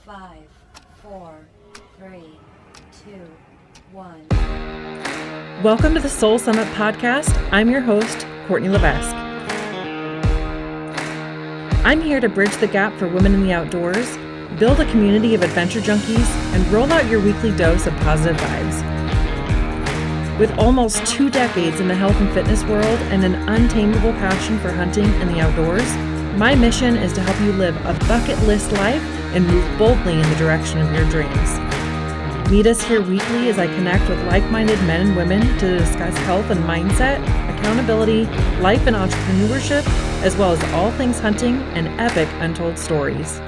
5, 4, 3, 2, 1. Welcome to the Soul Summit podcast. I'm your host, Courtney Levesque. I'm here to bridge the gap for women in the outdoors, build a community of adventure junkies, and roll out your weekly dose of positive vibes. With almost 2 decades in the health and fitness world and an untamable passion for hunting and the outdoors, my mission is to help you live a bucket list life and move boldly in the direction of your dreams. Meet us here weekly as I connect with like-minded men and women to discuss health and mindset, accountability, life and entrepreneurship, as well as all things hunting and epic untold stories.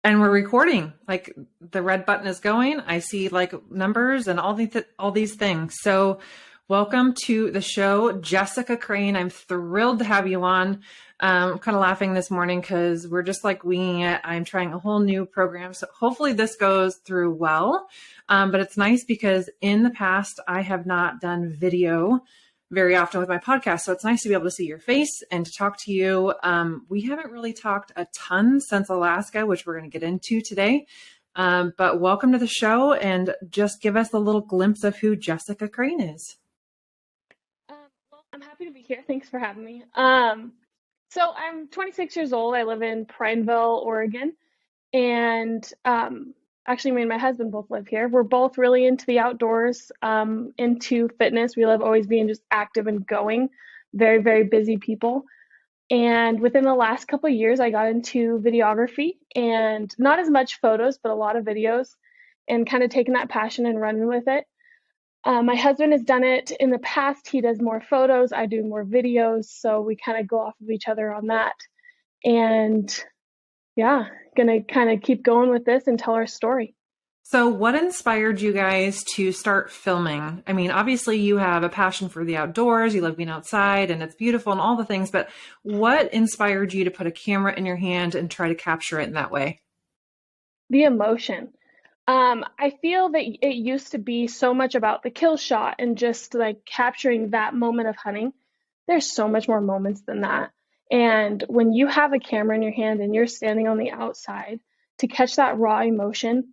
And we're recording, like the red button is going. I see like numbers and all these things. So welcome to the show, Jessica Crane. I'm thrilled to have you on. I'm kind of laughing this morning because we're just like winging it. I'm trying a whole new program. So hopefully this goes through well. But it's nice because in the past, I have not done video very often with my podcast. So it's nice to be able to see your face and to talk to you. We haven't really talked a ton since Alaska, which we're going to get into today. But welcome to the show and just give us a little glimpse of who Jessica Crane is. Well, I'm happy to be here. Thanks for having me. So I'm 26 years old. I live in Prineville, Oregon. And actually, me and my husband both live here. We're both really into the outdoors, into fitness. We love always being just active and going. Very, very busy people. And within the last couple of years, I got into videography and not as much photos, but a lot of videos and kind of taking that passion and running with it. My husband has done it in the past. He does more photos. I do more videos. So we kind of go off of each other on that. And yeah, gonna kind of keep going with this and tell our story. So what inspired you guys to start filming? I mean, obviously you have a passion for the outdoors, you love being outside and it's beautiful and all the things, but what inspired you to put a camera in your hand and try to capture it in that way? The emotion. I feel that it used to be so much about the kill shot and just like capturing that moment of hunting. There's so much more moments than that. And when you have a camera in your hand and you're standing on the outside to catch that raw emotion,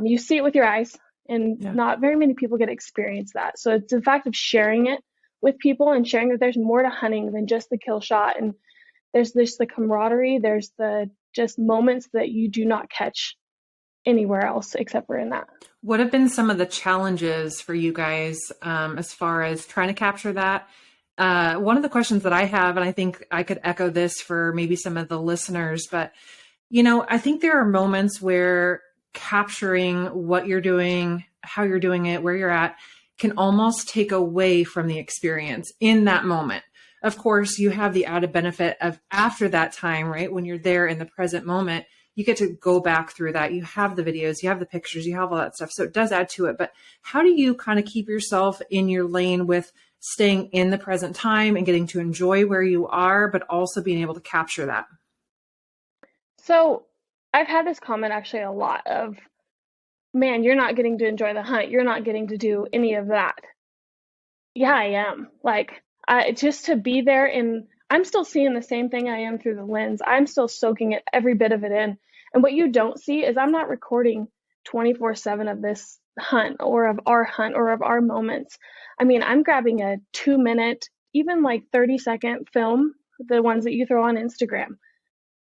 you see it with your eyes, and not very many people get to experience that. So it's the fact of sharing it with people and sharing that there's more to hunting than just the kill shot. And there's the camaraderie, there's the just moments that you do not catch anywhere else except for in that. What have been some of the challenges for you guys as far as trying to capture that? One of the questions that I have, and I think I could echo this for maybe some of the listeners, but, I think there are moments where capturing what you're doing, how you're doing it, where you're at, can almost take away from the experience in that moment. Of course, you have the added benefit of after that time, right? When you're there in the present moment, you get to go back through that. You have the videos, you have the pictures, you have all that stuff. So it does add to it. But how do you kind of keep yourself in your lane with staying in the present time and getting to enjoy where you are, but also being able to capture that? So I've had this comment actually a lot of, man, you're not getting to enjoy the hunt. You're not getting to do any of that. Yeah, I am. Like, just to be there, and I'm still seeing the same thing I am through the lens. I'm still soaking it, every bit of it in. And what you don't see is I'm not recording 24/7 of this hunt or of our hunt or of our moments. I mean, I'm grabbing a 2-minute, even like 30-second film, the ones that you throw on Instagram.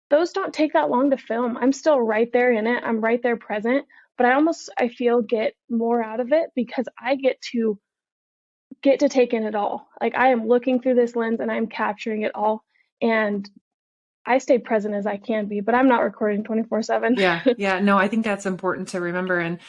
Those don't take that long to film. I'm still right there in it. I'm right there present, but I feel get more out of it because I get to take in it all. Like I am looking through this lens and I'm capturing it all. And I stay present as I can be, but I'm not recording 24/7. Yeah. Yeah. No, I think that's important to remember. And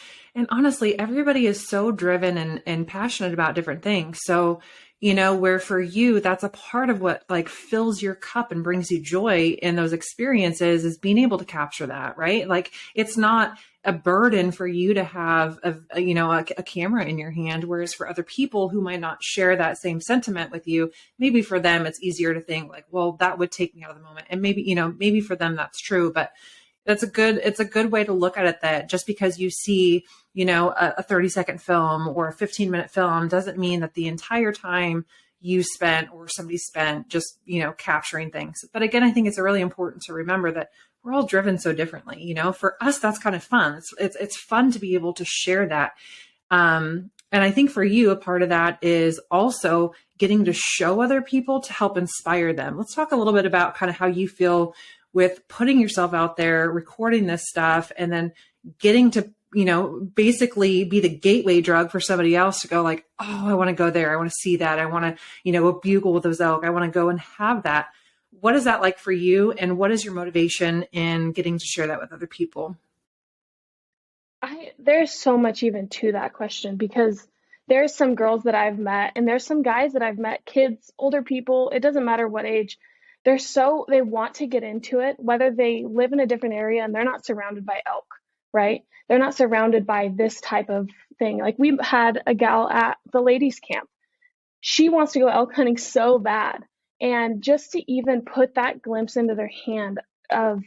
honestly, everybody is so driven and passionate about different things. So, where for you, that's a part of what like fills your cup and brings you joy in those experiences is being able to capture that, right? Like it's not a burden for you to have a camera in your hand. Whereas for other people who might not share that same sentiment with you, maybe for them, it's easier to think like, well, that would take me out of the moment. And maybe for them that's true, but it's a good way to look at it, that just because you see, a 30-second film or a 15-minute film doesn't mean that the entire time you spent or somebody spent just, capturing things. But again, I think it's really important to remember that we're all driven so differently. For us, that's kind of fun. It's fun to be able to share that. And I think for you, a part of that is also getting to show other people to help inspire them. Let's talk a little bit about kind of how you feel with putting yourself out there, recording this stuff, and then getting to, basically be the gateway drug for somebody else to go like, oh, I want to go there. I want to see that. I want to, bugle with those elk. I want to go and have that. What is that like for you? And what is your motivation in getting to share that with other people? There's so much even to that question, because there's some girls that I've met and there's some guys that I've met, kids, older people, it doesn't matter what age. They want to get into it, whether they live in a different area and they're not surrounded by elk, right? They're not surrounded by this type of thing. Like we had a gal at the ladies camp. She wants to go elk hunting so bad. And just to even put that glimpse into their hand of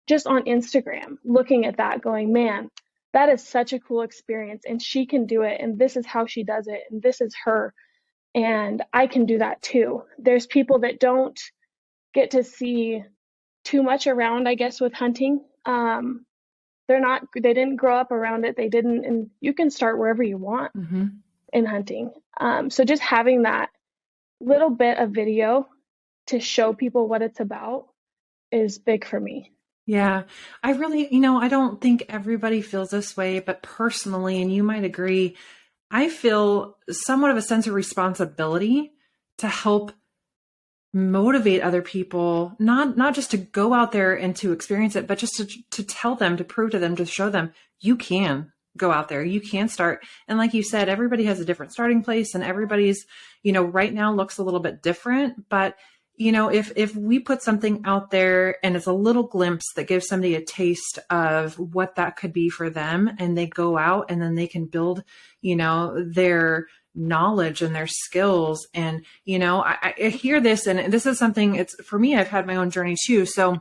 just on Instagram, looking at that going, man, that is such a cool experience and she can do it. And this is how she does it. And this is her. And I can do that too. There's people that don't get to see too much around, I guess, with hunting. They didn't grow up around it. And you can start wherever you want in hunting. So just having that little bit of video to show people what it's about is big for me. Yeah, I really, I don't think everybody feels this way, but personally, and you might agree, I feel somewhat of a sense of responsibility to help motivate other people, not just to go out there and to experience it, but just to tell them, to prove to them, to show them you can go out there, you can start. And like you said, everybody has a different starting place and everybody's, right now looks a little bit different, but if we put something out there and it's a little glimpse that gives somebody a taste of what that could be for them, and they go out and then they can build, their knowledge and their skills. And, I hear this, and this is something, it's for me, I've had my own journey too. So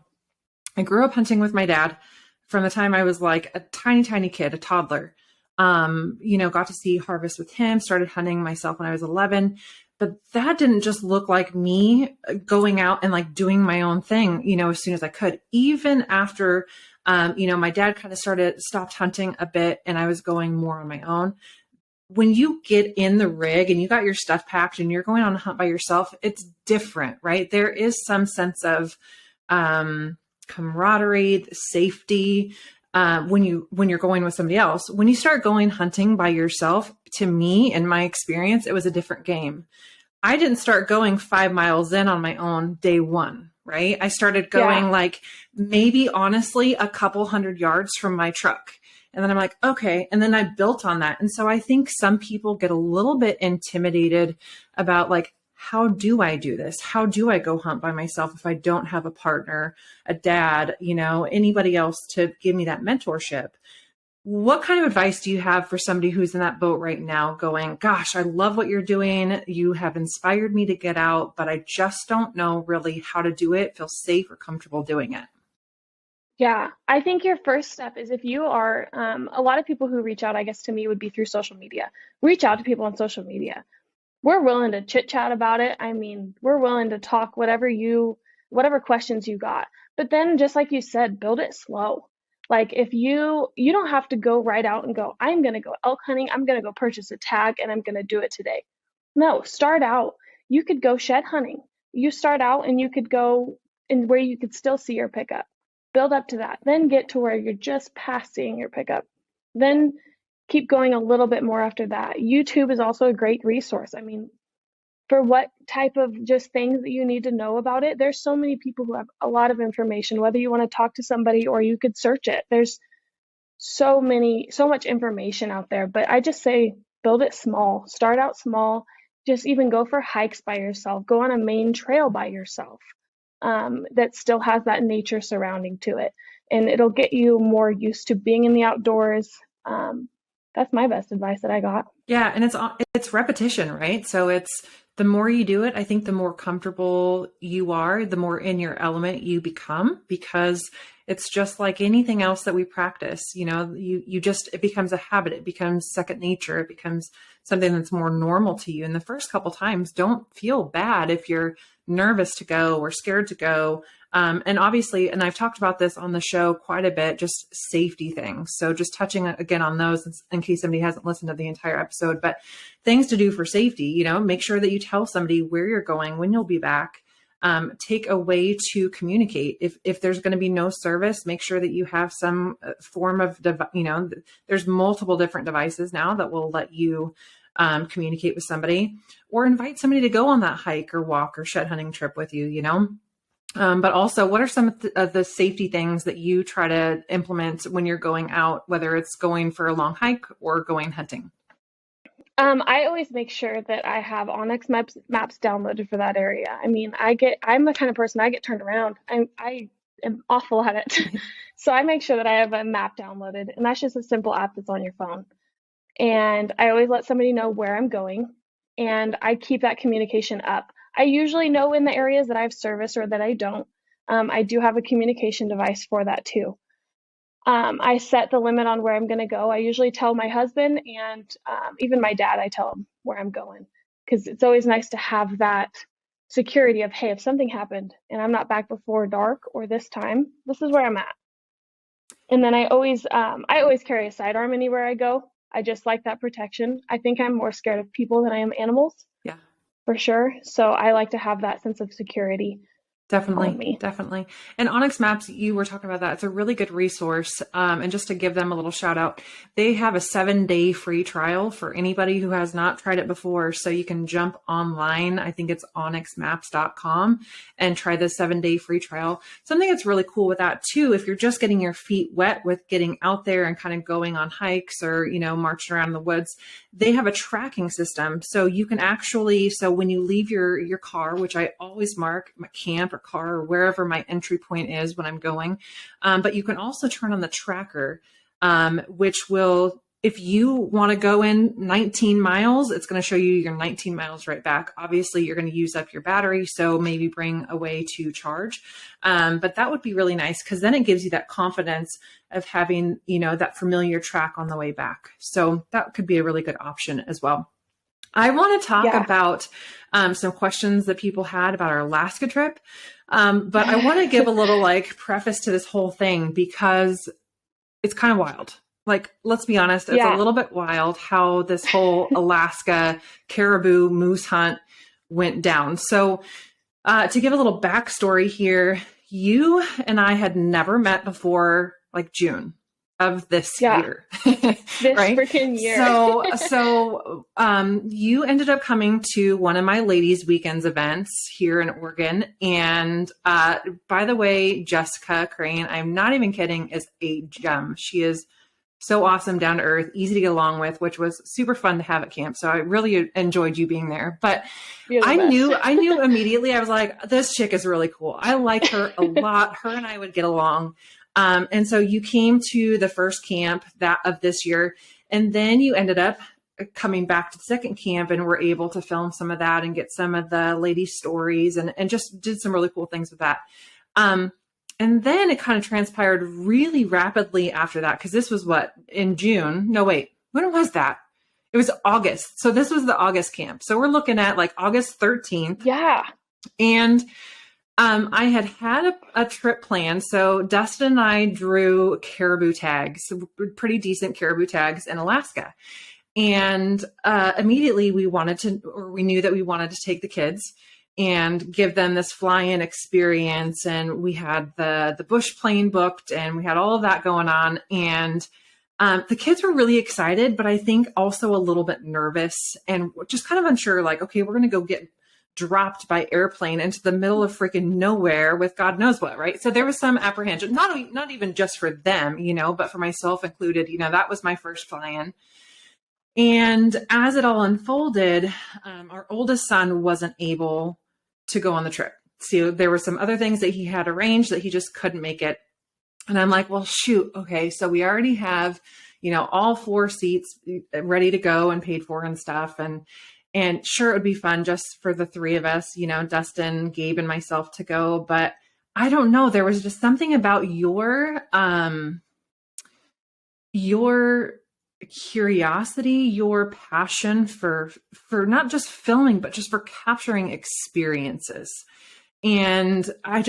I grew up hunting with my dad from the time I was like a tiny, tiny kid, a toddler. Got to see harvest with him, started hunting myself when I was 11. But that didn't just look like me going out and like doing my own thing, as soon as I could. Even after, my dad kind of stopped hunting a bit and I was going more on my own. When you get in the rig and you got your stuff packed and you're going on a hunt by yourself, it's different, right? There is some sense of camaraderie, safety, when you're going with somebody else. When you start going hunting by yourself, to me, in my experience, it was a different game. I didn't start going 5 miles in on my own day one, right? I started going like maybe honestly a couple 100 yards from my truck. And then I'm like, okay. And then I built on that. And so I think some people get a little bit intimidated about like, how do I do this? How do I go hunt by myself if I don't have a partner, a dad, anybody else to give me that mentorship? What kind of advice do you have for somebody who's in that boat right now going, gosh, I love what you're doing. You have inspired me to get out, but I just don't know really how to do it, feel safe or comfortable doing it. Yeah, I think your first step is if you are, a lot of people who reach out, I guess to me would be through social media. Reach out to people on social media. We're willing to chit chat about it. I mean, we're willing to talk whatever questions you got. But then just like you said, build it slow. Like if you don't have to go right out and go, I'm going to go elk hunting. I'm going to go purchase a tag and I'm going to do it today. No, start out. You could go shed hunting. You start out and you could go in where you could still see your pickup. Build up to that. Then get to where you're just past seeing your pickup. Then keep going a little bit more after that. YouTube is also a great resource. I mean, for what type of just things that you need to know about it. There's so many people who have a lot of information, whether you want to talk to somebody or you could search it. There's so much information out there, but I just say build it small, start out small, just even go for hikes by yourself, go on a main trail by yourself, that still has that nature surrounding to it. And it'll get you more used to being in the outdoors. That's my best advice that I got. Yeah. And it's repetition, right? So it's the more you do it, I think the more comfortable you are, the more in your element you become, because it's just like anything else that we practice. It becomes a habit. It becomes second nature. It becomes something that's more normal to you. And the first couple times, don't feel bad if you're nervous to go or scared to go. And obviously, and I've talked about this on the show quite a bit, just safety things. So just touching again on those in case somebody hasn't listened to the entire episode, but things to do for safety, make sure that you tell somebody where you're going, when you'll be back. Take a way to communicate. If there's going to be no service, make sure that you have some form of, there's multiple different devices now that will let you communicate with somebody, or invite somebody to go on that hike or walk or shed hunting trip with you, But also, what are some of the safety things that you try to implement when you're going out, whether it's going for a long hike or going hunting? I always make sure that I have Onyx maps downloaded for that area. I mean, I'm the kind of person, I get turned around. I am awful at it. So I make sure that I have a map downloaded, and that's just a simple app that's on your phone. And I always let somebody know where I'm going, and I keep that communication up. I usually know in the areas that I have service or that I don't. I do have a communication device for that too. I set the limit on where I'm going to go. I usually tell my husband and even my dad, I tell him where I'm going, because it's always nice to have that security of, hey, if something happened and I'm not back before dark or this time, this is where I'm at. And then I always carry a sidearm anywhere I go. I just like that protection. I think I'm more scared of people than I am animals. Yeah, for sure. So I like to have that sense of security. Definitely. And Onyx Maps, you were talking about that. It's a really good resource. And just to give them a little shout out, they have a 7-day free trial for anybody who has not tried it before. So you can jump online. I think it's onyxmaps.com and try the 7-day free trial. Something that's really cool with that too, if you're just getting your feet wet with getting out there and kind of going on hikes or, marching around in the woods, they have a tracking system. So you can actually, when you leave your car, which I always mark my camp or car or wherever my entry point is when I'm going. But you can also turn on the tracker, which will, if you want to go in 19 miles, it's going to show you your 19 miles right back. Obviously, you're going to use up your battery, so maybe bring a way to charge. But that would be really nice, because then it gives you that confidence of having, that familiar track on the way back. So that could be a really good option as well. I want to talk about some questions that people had about our Alaska trip. But I want to give a little preface to this whole thing, because it's kind of wild. Let's be honest, it's a little bit wild how this whole Alaska caribou moose hunt went down. So to give a little backstory here, you and I had never met before June of this year. This right? freaking year. So you ended up coming to one of my ladies' weekends events here in Oregon. And by the way, Jessica Crane, I'm not even kidding, is a gem. She is so awesome, down to earth, easy to get along with, which was super fun to have at camp. So I really enjoyed you being there. But I knew immediately, I was like, this chick is really cool. I like her a lot. Her and I would get along. And so you came to the first camp of this year, and then you ended up coming back to the second camp and were able to film some of that and get some of the ladies' stories and just did some really cool things with that. And then it kind of transpired really rapidly after that, because this was in June? No, wait, when was that? It was August. So this was the August camp. So we're looking at August 13th. Yeah. And I had a trip planned. So Dustin and I drew caribou tags, pretty decent caribou tags in Alaska. And immediately we knew that we wanted to take the kids and give them this fly-in experience. And we had the bush plane booked, and we had all of that going on. And the kids were really excited, but I think also a little bit nervous and just kind of unsure, okay, we're going to go get dropped by airplane into the middle of freaking nowhere with God knows what, right? So there was some apprehension, not even just for them, but for myself included. That was my first fly-in. And as it all unfolded, our oldest son wasn't able to go on the trip. So there were some other things that he had arranged that he just couldn't make it. And I'm like, well, shoot. Okay. So we already have, all 4 seats ready to go and paid for and stuff. And sure, it would be fun just for the 3 of us, Dustin, Gabe, and myself to go. But I don't know. There was just something about your curiosity, your passion for not just filming, but just for capturing experiences. And I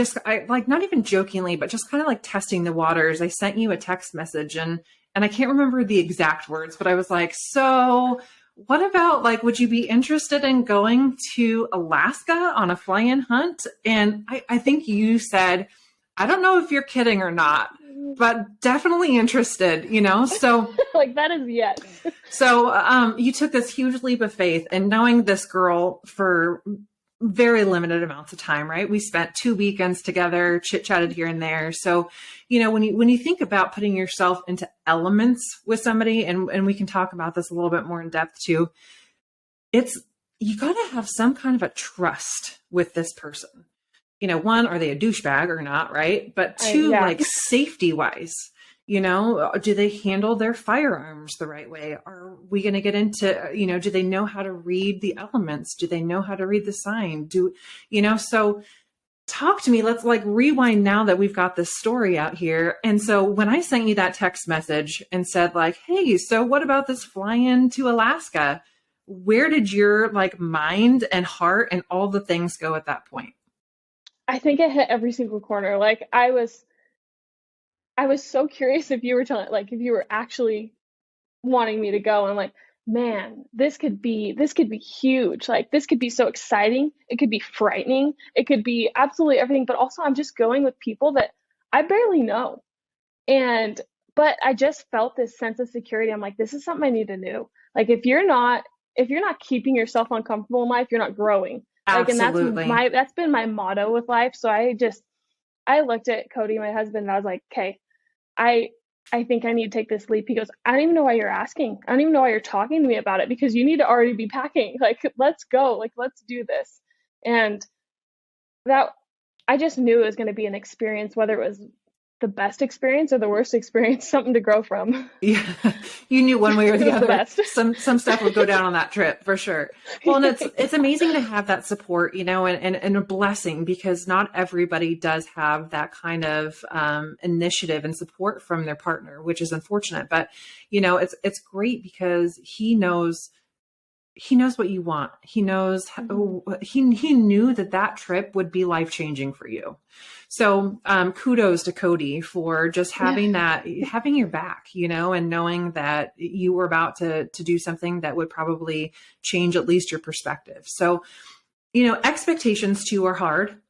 like, not even jokingly, but just kind of like testing the waters. I sent you a text message and I can't remember the exact words, but I was like, so what about, like, would you be interested in going to Alaska on a fly-in hunt? And I think you said, I don't know if you're kidding or not, but definitely interested, so like, that is yes. So you took this huge leap of faith, and knowing this girl for very limited amounts of time, right? We spent 2 weekends together, chit-chatted here and there. So, when you think about putting yourself into elements with somebody, and we can talk about this a little bit more in depth too, you got to have some kind of a trust with this person. One, are they a douchebag or not, right? But 2, like, safety wise, do they handle their firearms the right way? Are we going to get into, do they know how to read the elements? Do they know how to read the sign? So talk to me. Let's, like, rewind now that we've got this story out here. And so when I sent you that text message and said, like, hey, so what about this fly-in to Alaska? Where did your, like, mind and heart and all the things go at that point? I think it hit every single corner. Like, I was so curious if you were actually wanting me to go. And I'm like, man, this could be huge. Like, this could be so exciting. It could be frightening. It could be absolutely everything. But also, I'm just going with people that I barely know. But I just felt this sense of security. I'm like, this is something I need to do. Like, if you're not keeping yourself uncomfortable in life, you're not growing. Like, Absolutely. and that's been my motto with life. So I looked at Cody, my husband, and I was like, okay, I think I need to take this leap. He goes, I don't even know why you're asking. I don't even know why you're talking to me about it, because you need to already be packing. Like, let's go. Like, let's do this. And that, I just knew it was going to be an experience, whether it was the best experience or the worst experience, something to grow from. Yeah, you knew one way or the other. Best. Some stuff would go down on that trip for sure. Well, and it's amazing to have that support, and a blessing, because not everybody does have that kind of initiative and support from their partner, which is unfortunate. But it's great because he knows what you want. He knows he knew that trip would be life-changing for you. So kudos to Cody for just having having your back, and knowing that you were about to do something that would probably change at least your perspective. So, expectations too are hard.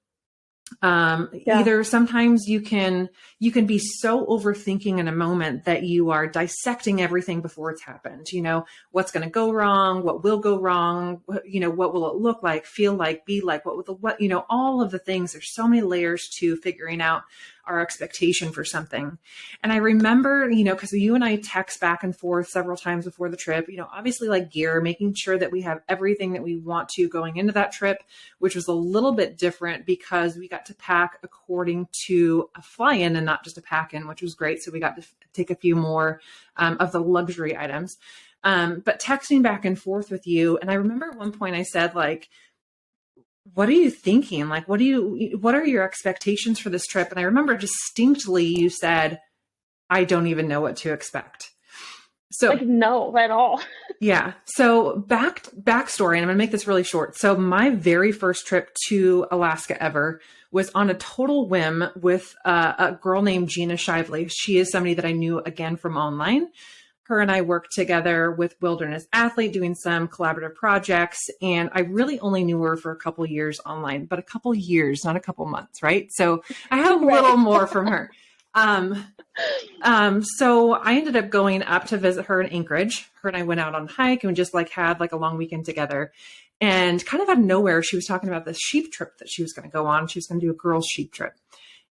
Either sometimes you can be so overthinking in a moment that you are dissecting everything before it's happened. What's going to go wrong, what will go wrong, what will it look like, feel like, be like, all of the things. There's so many layers to figuring out our expectation for something. And I remember, because you and I text back and forth several times before the trip, obviously, like, gear, making sure that we have everything that we want to going into that trip, which was a little bit different because we got to pack according to a fly-in and not just a pack-in, which was great. So we got to take a few more of the luxury items. But texting back and forth with you. And I remember at one point I said, like, what are you thinking? Like, what are your expectations for this trip? And I remember distinctly you said, I don't even know what to expect. So, like, no, at all. Yeah. So backstory, and I'm going to make this really short. So my very first trip to Alaska ever was on a total whim with a girl named Gina Shively. She is somebody that I knew, again, from online. Her and I worked together with Wilderness Athlete doing some collaborative projects. And I really only knew her for a couple years online, but a couple years, not a couple months, right? So I have a little more from her. So I ended up going up to visit her in Anchorage. Her and I went out on a hike and we just, like, had, like, a long weekend together. And kind of out of nowhere, she was talking about this sheep trip that she was going to go on. She was going to do a girls' sheep trip.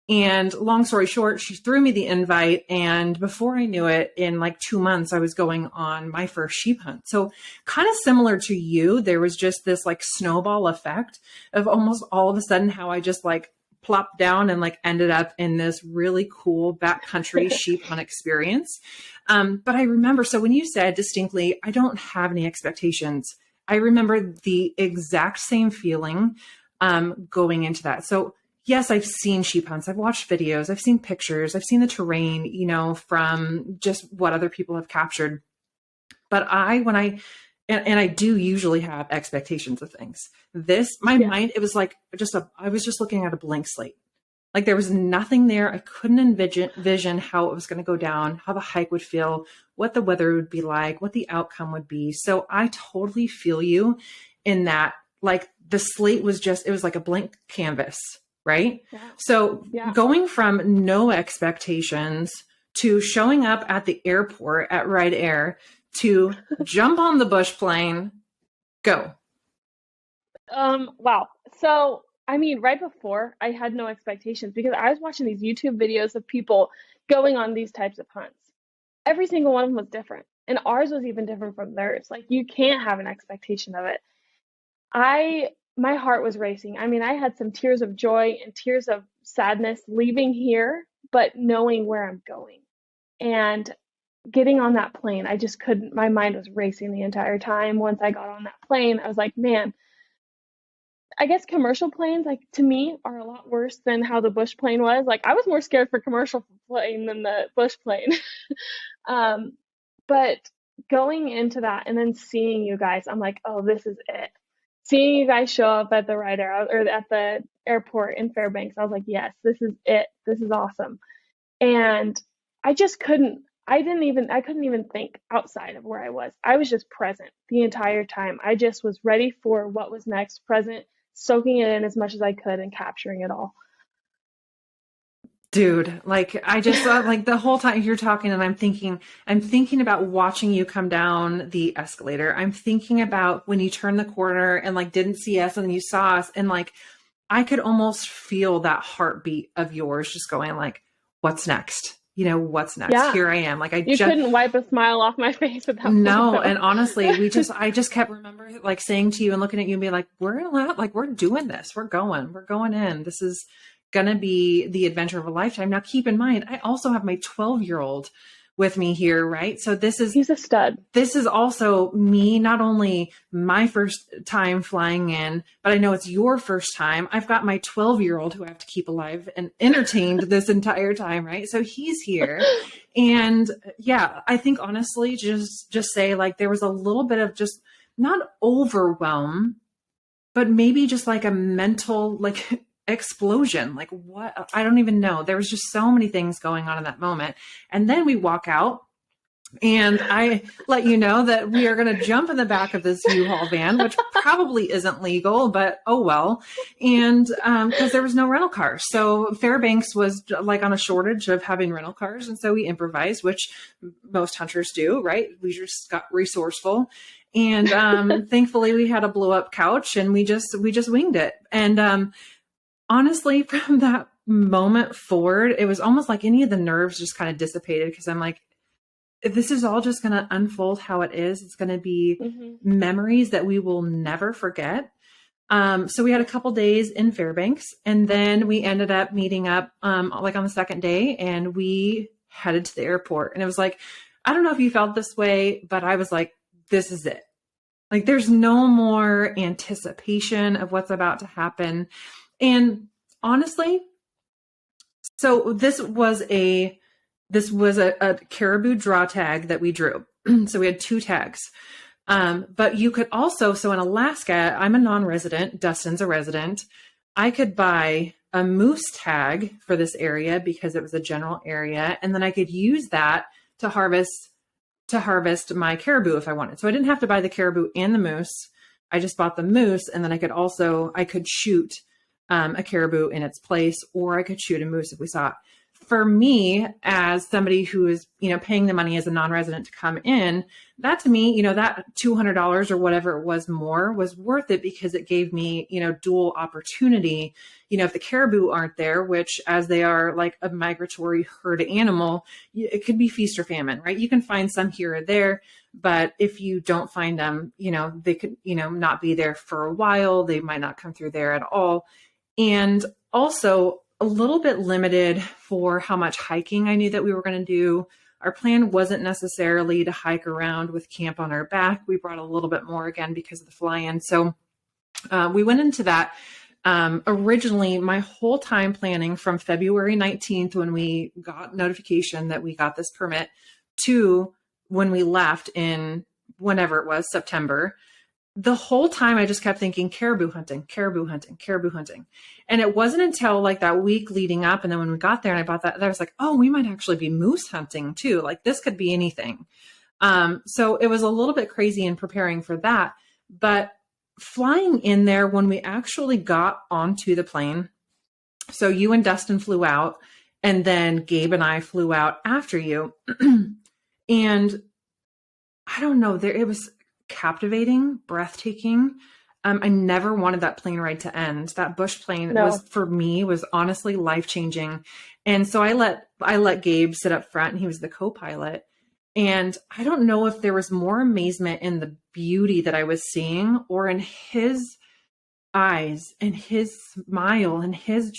And long story short, she threw me the invite. And before I knew it, in like 2 months, I was going on my first sheep hunt. So kind of similar to you, there was just this like snowball effect of almost all of a sudden how I just like plopped down and like ended up in this really cool backcountry sheep hunt experience. But I remember, so when you said distinctly, I don't have any expectations, I remember the exact same feeling going into that. So yes, I've seen sheep hunts. I've watched videos. I've seen pictures. I've seen the terrain, you know, from just what other people have captured. But and I do usually have expectations of things. My mind, it was like I was just looking at a blank slate. Like there was nothing there. I couldn't envision how it was going to go down, how the hike would feel, what the weather would be like, what the outcome would be. So I totally feel you in that. Like the slate was it was like a blank canvas, right? Yeah. So going from no expectations to showing up at the airport at Ride Air to jump on the bush plane, go. Wow. So, I mean, right before I had no expectations because I was watching these YouTube videos of people going on these types of hunts. Every single one of them was different. And ours was even different from theirs. Like you can't have an expectation of it. My heart was racing. I mean, I had some tears of joy and tears of sadness leaving here, but knowing where I'm going. And getting on that plane, I just couldn't, my mind was racing the entire time. Once I got on that plane, I was like, man, I guess commercial planes, like to me, are a lot worse than how the bush plane was. Like I was more scared for commercial plane than the bush plane. But going into that and then seeing you guys, I'm like, oh, this is it. Seeing you guys show up at the or at the airport in Fairbanks, I was like, yes, this is it. This is awesome. And I just couldn't even think outside of where I was. I was just present the entire time. I just was ready for what was next, present, soaking it in as much as I could and capturing it all. Dude, like I just like the whole time you're talking and I'm thinking about watching you come down the escalator. I'm thinking about when you turned the corner and like didn't see us and then you saw us and like I could almost feel that heartbeat of yours just going like, what's next? You know, what's next? Yeah. Here I am. Like you couldn't wipe a smile off my face at that point. No, and honestly, I just kept remembering like saying to you and looking at you and being like, we're doing this. We're going in. This is gonna be the adventure of a lifetime. Now keep in mind, I also have my 12-year-old with me here, right? So he's a stud. This is also me, not only my first time flying in, but I know it's your first time. I've got my 12-year-old who I have to keep alive and entertained this entire time, right? So he's here. And yeah, I think honestly, just say like there was a little bit of just not overwhelm, but maybe just like a mental like explosion. Like what? I don't even know. There was just so many things going on in that moment. And then we walk out and I let you know that we are going to jump in the back of this U-Haul van, which probably isn't legal, but oh well. And because there was no rental cars. So Fairbanks was like on a shortage of having rental cars. And so we improvised, which most hunters do, right? We just got resourceful. And thankfully we had a blow up couch and we just winged it. And honestly, from that moment forward, it was almost like any of the nerves just kind of dissipated because I'm like, if this is all just going to unfold how it is, it's going to be memories that we will never forget. So we had a couple days in Fairbanks and then we ended up meeting up like on the second day and we headed to the airport. And it was like, I don't know if you felt this way, but I was like, this is it. Like there's no more anticipation of what's about to happen. And honestly, so this was a caribou draw tag that we drew. So we had 2 tags. But you could also, so in Alaska, I'm a non-resident, Dustin's a resident. I could buy a moose tag for this area because it was a general area. And then I could use that to harvest my caribou if I wanted. So I didn't have to buy the caribou and the moose. I just bought the moose and then I could shoot a caribou in its place, or I could shoot a moose if we saw it. for me, as somebody who is, paying the money as a non-resident to come in, that to me, that $200 or whatever it was more was worth it, because it gave me, dual opportunity. If the caribou aren't there, which as they are like a migratory herd animal, it could be feast or famine, right? You can find some here or there, but if you don't find them, they could, not be there for a while. They might not come through there at all. And also a little bit limited for how much hiking I knew that we were going to do. Our plan wasn't necessarily to hike around with camp on our back. We brought a little bit more, again, because of the fly-in. So we went into that. Originally, my whole time planning from February 19th, when we got notification that we got this permit, to when we left in whenever it was, September, the whole time I just kept thinking caribou hunting, caribou hunting, caribou hunting. And it wasn't until like that week leading up, and then when we got there and I bought that, I was like, oh, we might actually be moose hunting too. Like this could be anything. So it was a little bit crazy in preparing for that. But flying in there, when we actually got onto the plane, so you and Dustin flew out, and then Gabe and I flew out after you. And I don't know, it was captivating, breathtaking. I never wanted that plane ride to end. That bush plane was, for me, was honestly life-changing. And so I let Gabe sit up front, and he was the co-pilot. And I don't know if there was more amazement in the beauty that I was seeing, or in his eyes and his smile and his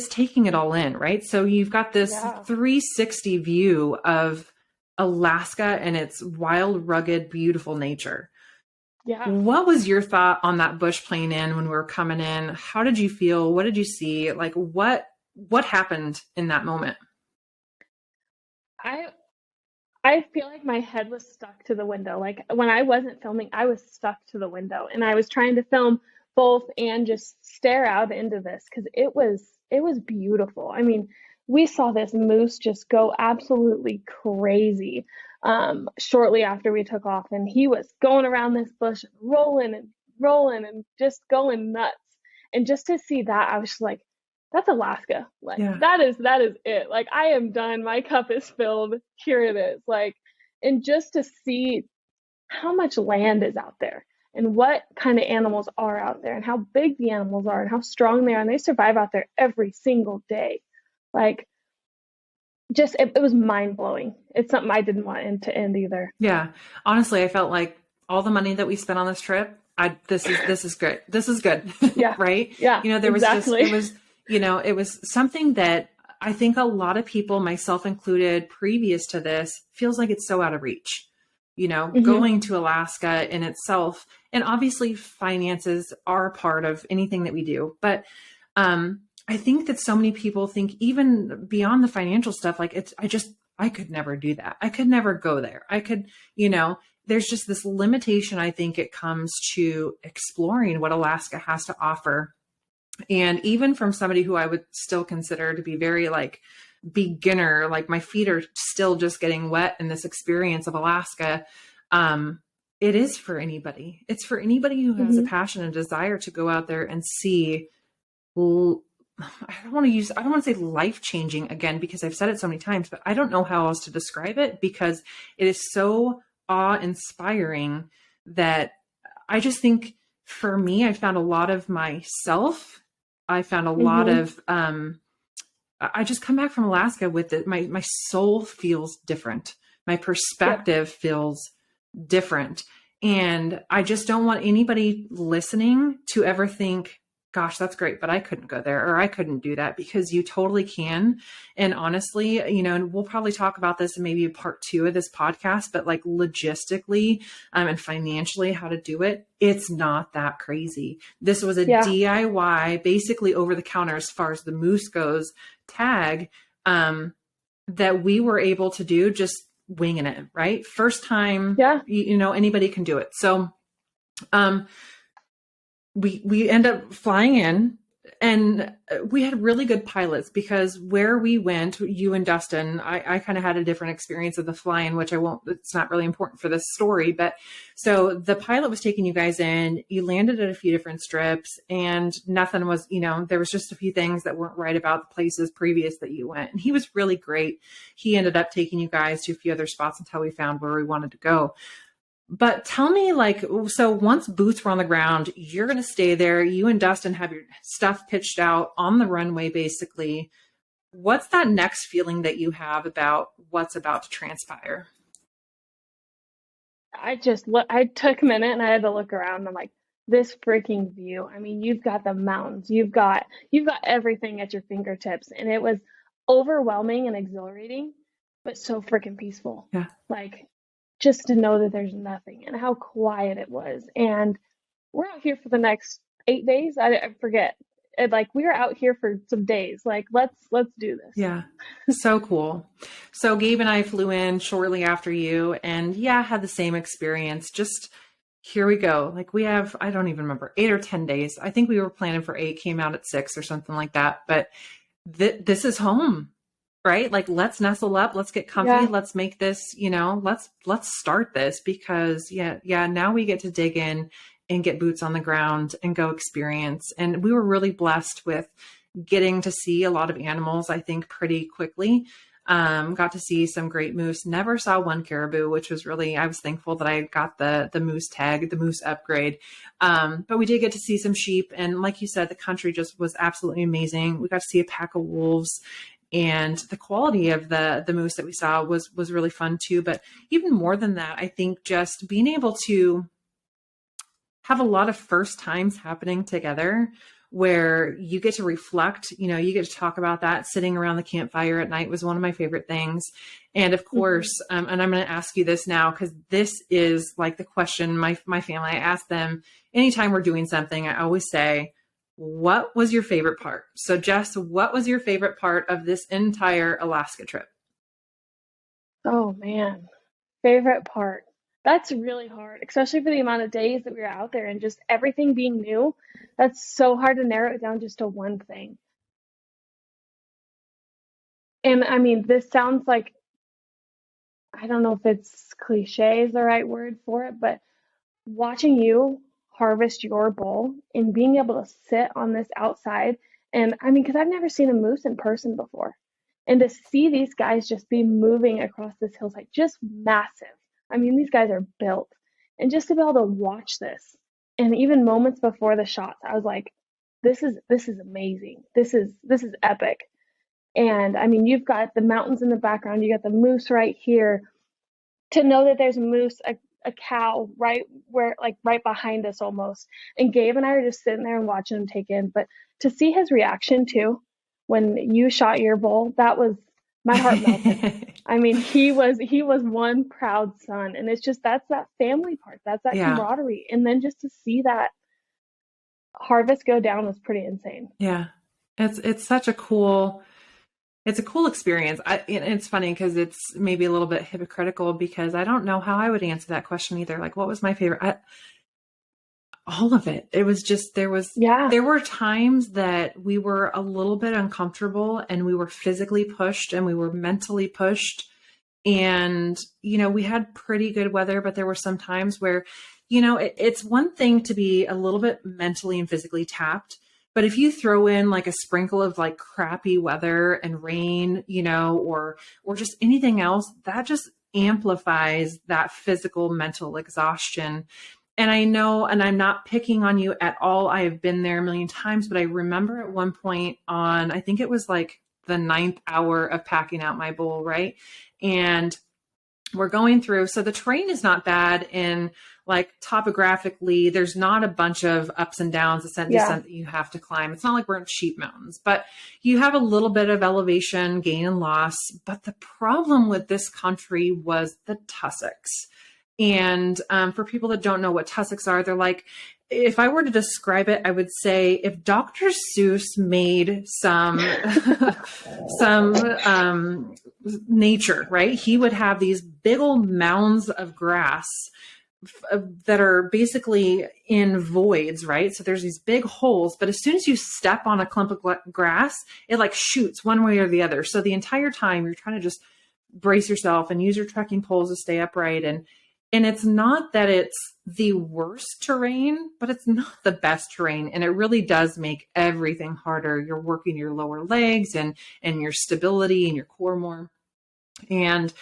taking it all in, right? So you've got this 360 view of Alaska and its wild, rugged, beautiful nature. Yeah. What was your thought on that bush plane in when we were coming in? How did you feel? What did you see? Like what happened in that moment? I feel like my head was stuck to the window. Like when I wasn't filming, I was stuck to the window, and I was trying to film both and just stare out into this, because it was beautiful. I mean, we saw this moose just go absolutely crazy shortly after we took off, and he was going around this bush, rolling and just going nuts. And just to see that, I was just like, that's Alaska. Like that is it. Like I am done. My cup is filled. Here it is. Like, and just to see how much land is out there, and what kind of animals are out there, and how big the animals are, and how strong they are, and they survive out there every single day. Like, just it was mind blowing. It's something I didn't want it to end either. Yeah, honestly, I felt like all the money that we spent on this trip, this is good. This is good. Yeah. Right. Yeah. There was it was something that I think a lot of people, myself included, previous to this, feels like it's so out of reach. Going to Alaska in itself, and obviously finances are a part of anything that we do, but I think that so many people think even beyond the financial stuff, like I could never do that. I could never go there. I could, there's just this limitation. I think it comes to exploring what Alaska has to offer. And even from somebody who I would still consider to be very like beginner, like my feet are still just getting wet in this experience of Alaska. It is for anybody. It's for anybody who has a passion and desire to go out there and see. I don't want to say life-changing again, because I've said it so many times, but I don't know how else to describe it, because it is so awe-inspiring that I just think for me, I found a lot of myself. I found a lot of, I just come back from Alaska with it. My soul feels different. My perspective feels different. And I just don't want anybody listening to ever think, gosh, that's great, but I couldn't go there, or I couldn't do that, because you totally can. And honestly, and we'll probably talk about this in maybe a part 2 of this podcast, but like logistically and financially, how to do it, it's not that crazy. This was a DIY, basically over the counter, as far as the moose goes, tag that we were able to do, just winging it, right? First time, anybody can do it. So, we end up flying in. and we had really good pilots because where we went, you and Dustin, I kind of had a different experience of the flying, which I won't, it's not really important for this story. But so the pilot was taking you guys in, you landed at a few different strips and nothing was, there was just a few things that weren't right about the places previous that you went. And he was really great. He ended up taking you guys to a few other spots until we found where we wanted to go. But tell me, so once boots were on the ground, you're going to stay there. You and Dustin have your stuff pitched out on the runway, basically. What's that next feeling that you have about what's about to transpire? I took a minute and I had to look around. I'm like, this freaking view. I mean, you've got the mountains, you've got everything at your fingertips, and it was overwhelming and exhilarating, but so freaking peaceful. Yeah. Like, just to know that there's nothing and how quiet it was. And we're out here for the next 8 days. I forget. We were out here for some days. Like, let's do this. Yeah. So cool. So Gabe and I flew in shortly after you and had the same experience. Just here we go. Like we have, I don't even remember, 8 or 10 days. I think we were planning for 8, came out at 6 or something like that. But this is home. Right? Like, let's nestle up, let's get comfy. Yeah. Let's make this, let's start this because now we get to dig in and get boots on the ground and go experience. And we were really blessed with getting to see a lot of animals, I think pretty quickly. Got to see some great moose, never saw one caribou, which was really, I was thankful that I got the moose tag, the moose upgrade. But we did get to see some sheep. And like you said, the country just was absolutely amazing. We got to see a pack of wolves. And the quality of the moose that we saw was really fun too. But even more than that, I think just being able to have a lot of first times happening together where you get to reflect, you get to talk about that. Sitting around the campfire at night was one of my favorite things. And of course, and I'm going to ask you this now, because this is like the question my family, I ask them anytime we're doing something, I always say, what was your favorite part? So Jess, what was your favorite part of this entire Alaska trip? Oh man, favorite part. That's really hard, especially for the amount of days that we were out there and just everything being new. That's so hard to narrow it down just to one thing. And I mean, this sounds like, I don't know if it's cliche is the right word for it, but watching you harvest your bull and being able to sit on this outside. And I mean, because I've never seen a moose in person before. And to see these guys just be moving across this hillside, just massive. I mean, these guys are built. And just to be able to watch this, and even moments before the shots, I was like, this is amazing. This is epic. And I mean, you've got the mountains in the background, you got the moose right here. To know that there's a moose, a cow right where, like right behind us almost. And Gabe and I are just sitting there and watching him take in. But to see his reaction too, when you shot your bull, that was, my heart melted. I mean, he was one proud son. And it's just, that's that family part. That's that camaraderie. And then just to see that harvest go down was pretty insane. Yeah. It's such a cool, it's a cool experience. It's funny because it's maybe a little bit hypocritical because I don't know how I would answer that question either. Like, what was my favorite? All of it. It was just, there were times that we were a little bit uncomfortable and we were physically pushed and we were mentally pushed. And, we had pretty good weather, but there were some times where, it's one thing to be a little bit mentally and physically tapped. But if you throw in like a sprinkle of like crappy weather and rain, or just anything else, that just amplifies that physical, mental exhaustion. And I know, and I'm not picking on you at all. I have been there a million times, but I remember at one point I think it was like the 9th hour of packing out my bowl, right? And we're going through, so the terrain is not bad in like topographically, there's not a bunch of ups and downs, ascent, descent that you have to climb. It's not like we're in sheep mountains, but you have a little bit of elevation, gain and loss. But the problem with this country was the tussocks. And for people that don't know what tussocks are, they're like, if I were to describe it, I would say if Dr. Seuss made some nature, right? He would have these big old mounds of grass that are basically in voids, right? So there's these big holes, but as soon as you step on a clump of grass, it like shoots one way or the other. So the entire time you're trying to just brace yourself and use your trekking poles to stay upright. And it's not that it's the worst terrain, but it's not the best terrain. And it really does make everything harder. You're working your lower legs and your stability and your core more. And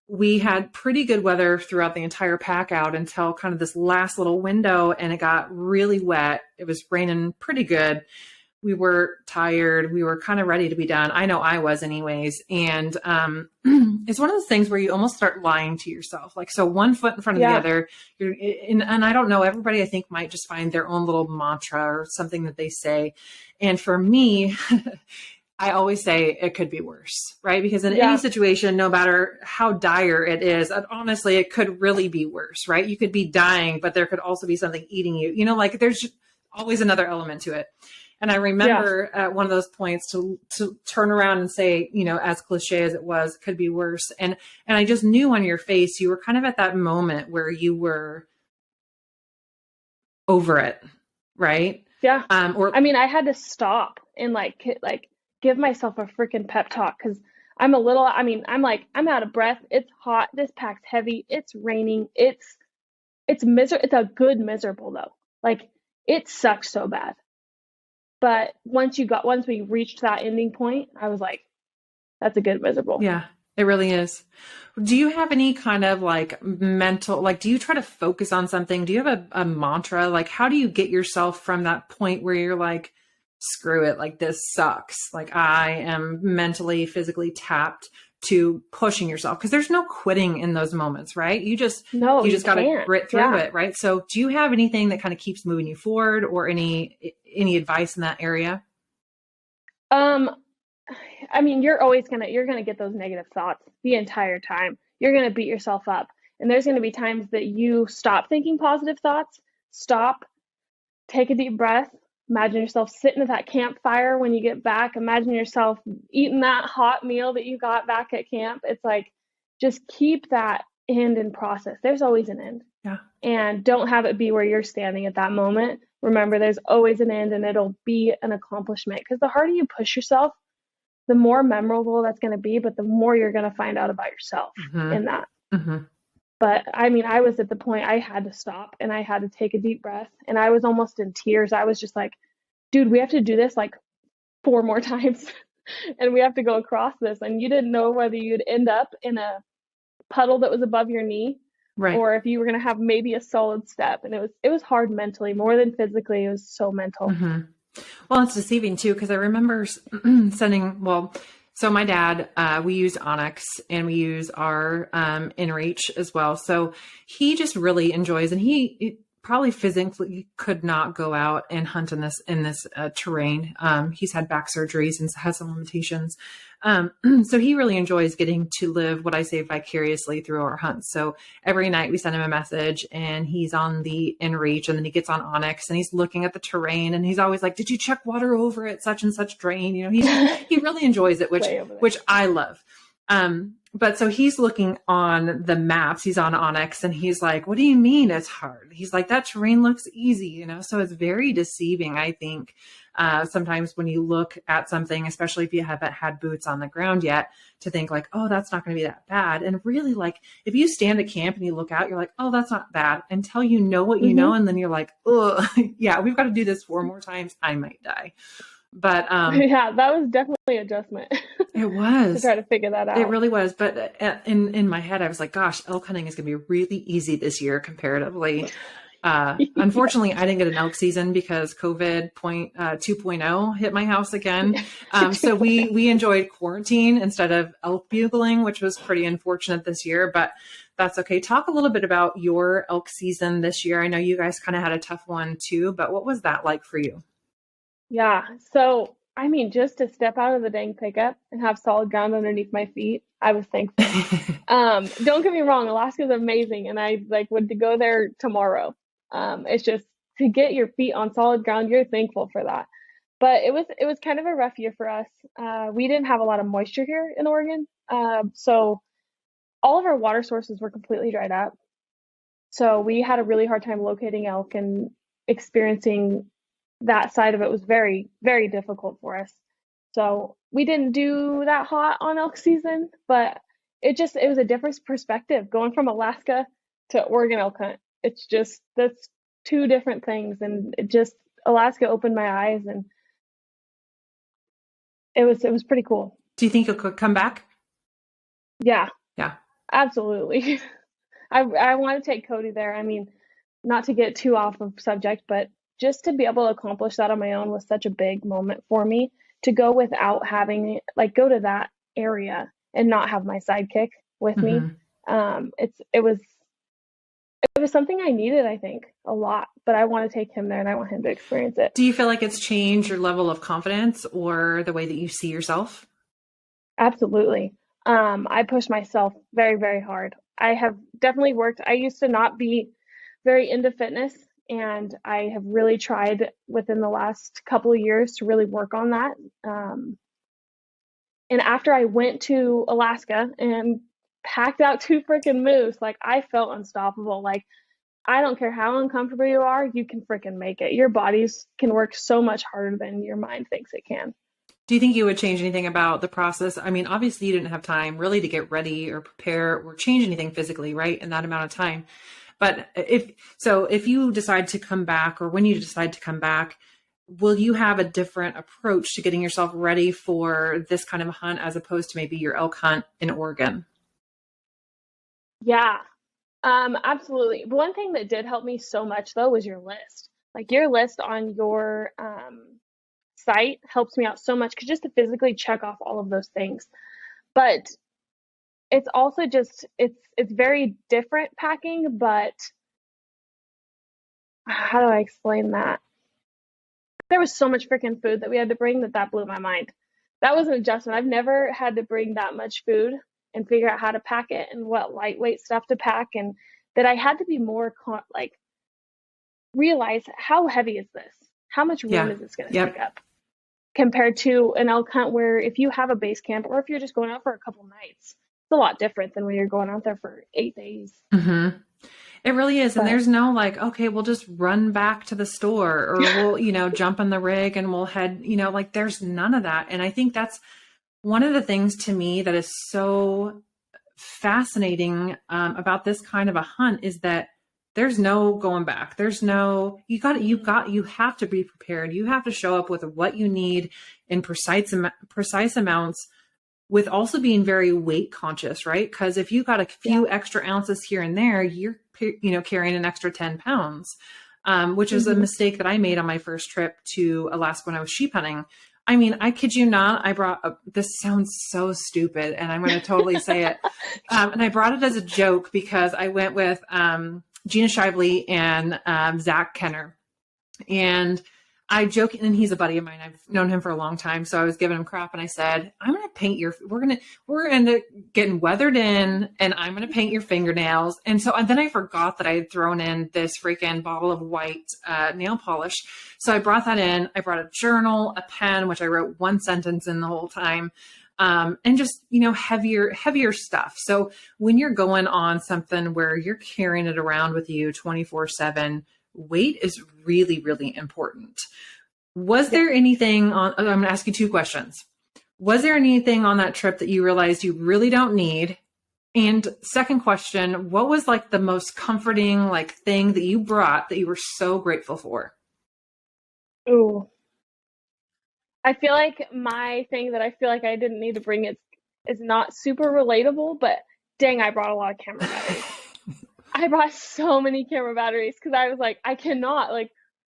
we had pretty good weather throughout the entire pack out until kind of this last little window, and it got really wet. It was raining pretty good. We were tired. We were kind of ready to be done. I know I was anyways. And it's one of those things where you almost start lying to yourself. Like, so one foot in front of the other. And I don't know, everybody I think might just find their own little mantra or something that they say. And for me, I always say it could be worse, right? Because in any situation, no matter how dire it is, honestly, it could really be worse, right? You could be dying, but there could also be something eating you. You know, like there's always another element to it. And I remember at one of those points to turn around and say, you know, as cliche as it was, it could be worse. And I just knew on your face, you were kind of at that moment where you were over it, right? Yeah. Or I mean, I had to stop and like give myself a freaking pep talk because I'm out of breath. It's hot. This pack's heavy. It's raining. It's miserable. It's a good miserable though. Like it sucks so bad. But once we reached that ending point, I was like, that's a good miserable. Yeah, it really is. Do you have any kind of like mental, like, do you try to focus on something? Do you have a mantra? Like, how do you get yourself from that point where you're like, screw it, like this sucks. Like I am mentally, physically tapped to pushing yourself? Because there's no quitting in those moments, right? You just got to grit through it, right? So do you have anything that kind of keeps moving you forward or any advice in that area? I mean, you're gonna get those negative thoughts the entire time. You're gonna beat yourself up. And there's gonna be times that you stop thinking positive thoughts, stop, take a deep breath. Imagine yourself sitting at that campfire when you get back. Imagine yourself eating that hot meal that you got back at camp. It's like, just keep that end in process. There's always an end. Yeah. And don't have it be where you're standing at that moment. Remember, there's always an end and it'll be an accomplishment. Because the harder you push yourself, the more memorable that's going to be, but the more you're going to find out about yourself in that. Mm-hmm. But I mean, I was at the point I had to stop and I had to take a deep breath and I was almost in tears. I was just like, dude, we have to do this like 4 more times and we have to go across this. And you didn't know whether you'd end up in a puddle that was above your knee, right, or if you were going to have maybe a solid step. And it was hard mentally, more than physically. It was so mental. Mm-hmm. Well, it's deceiving too, because I remember so my dad, we use Onyx and we use our InReach as well. So he just really enjoys, and he probably physically could not go out and hunt in this terrain. He's had back surgeries and has some limitations. So he really enjoys getting to live what I say vicariously through our hunts. So every night we send him a message and he's on the InReach, and then he gets on Onyx and he's looking at the terrain and he's always like, did you check water over at such and such drain? You know, he really enjoys it, which I love. But so he's looking on the maps, he's on Onyx and he's like, what do you mean it's hard? He's like, that terrain looks easy, you know? So it's very deceiving, I think. Sometimes when you look at something, especially if you haven't had boots on the ground yet, to think like, oh, that's not going to be that bad. And really, like, if you stand at camp and you look out, you're like, oh, that's not bad, until you know what you know. And then you're like, oh, yeah, we've got to do this 4 more times. I might die. But yeah, that was definitely an adjustment. It was to try to figure that out. It really was. But in my head, I was like, gosh, elk hunting is going to be really easy this year comparatively. Unfortunately, I didn't get an elk season because COVID 2.0 hit my house again. So we enjoyed quarantine instead of elk bugling, which was pretty unfortunate this year, but that's okay. Talk a little bit about your elk season this year. I know you guys kind of had a tough one too, but what was that like for you? Yeah. So, I mean, just to step out of the dang pickup and have solid ground underneath my feet, I was thankful. Don't get me wrong, Alaska's amazing, and I would go there tomorrow. It's just to get your feet on solid ground, you're thankful for that. But it was kind of a rough year for us. We didn't have a lot of moisture here in Oregon, so all of our water sources were completely dried up. So we had a really hard time locating elk, and experiencing that side of it was very, very difficult for us. So we didn't do that hot on elk season, but it was a different perspective going from Alaska to Oregon elk hunt. It's just that's two different things, and it just Alaska opened my eyes, and it was pretty cool. Do you think you could come back? Yeah, Yeah. absolutely. I want to take Cody there. I mean, not to get too off of subject, but just to be able to accomplish that on my own was such a big moment for me, to go without having like go to that area and not have my sidekick with me. Hmm. It was something I needed, I think, a lot, but I want to take him there and I want him to experience it. Do you feel like it's changed your level of confidence or the way that you see yourself? Absolutely. I push myself very, very hard. I have definitely worked. I used to not be very into fitness, and I have really tried within the last couple of years to really work on that. And after I went to Alaska and packed out two freaking moose, like I felt unstoppable. Like I don't care how uncomfortable you are, you can freaking make it. Your bodies can work so much harder than your mind thinks it can. Do you think you would change anything about the process? I mean, obviously you didn't have time really to get ready or prepare or change anything physically, right? In that amount of time. But if you decide to come back, or when you decide to come back, will you have a different approach to getting yourself ready for this kind of hunt as opposed to maybe your elk hunt in Oregon? Yeah, absolutely. One thing that did help me so much though was your list. Like your list on your site helps me out so much, because just to physically check off all of those things. But it's also just it's very different packing, but how do I explain that? There was so much freaking food that we had to bring that blew my mind. That was an adjustment. I've never had to bring that much food and figure out how to pack it and what lightweight stuff to pack, and that I had to be more like realize how heavy is this? How much room Yeah. is this going to take Yep. up? Compared to an elk hunt where if you have a base camp or if you're just going out for a couple nights, it's a lot different than when you're going out there for 8 days. Hmm. It really is. And But there's no like, okay, we'll just run back to the store, or we'll, jump in the rig and we'll head, like there's none of that. And I think that's one of the things to me that is so fascinating about this kind of a hunt, is that there's no going back. There's no, you have to be prepared. You have to show up with what you need in precise amounts, with also being very weight conscious, right? Because if you got a yeah. few extra ounces here and there, you're carrying an extra 10 pounds, which is a Hmm. mistake that I made on my first trip to Alaska when I was sheep hunting. I mean, I kid you not, this sounds so stupid, and I'm going to totally say it. And I brought it as a joke because I went with Gina Shively and Zach Kenner. And I joke, and he's a buddy of mine. I've known him for a long time. So I was giving him crap, and I said, we're going to getting weathered in, and I'm going to paint your fingernails. And then I forgot that I had thrown in this freaking bottle of white nail polish. So I brought that in. I brought a journal, a pen, which I wrote one sentence in the whole time. And just, heavier stuff. So when you're going on something where you're carrying it around with you 24/7, weight is really, really important. Was Yeah. there anything I'm going to ask you two questions. Was there anything on that trip that you realized you really don't need? And second question, what was like the most comforting thing that you brought that you were so grateful for? Ooh. I feel like my thing that I feel like I didn't need to bring is not super relatable, but dang, I brought a lot of camera batteries. I brought so many camera batteries because I was like, I cannot, like,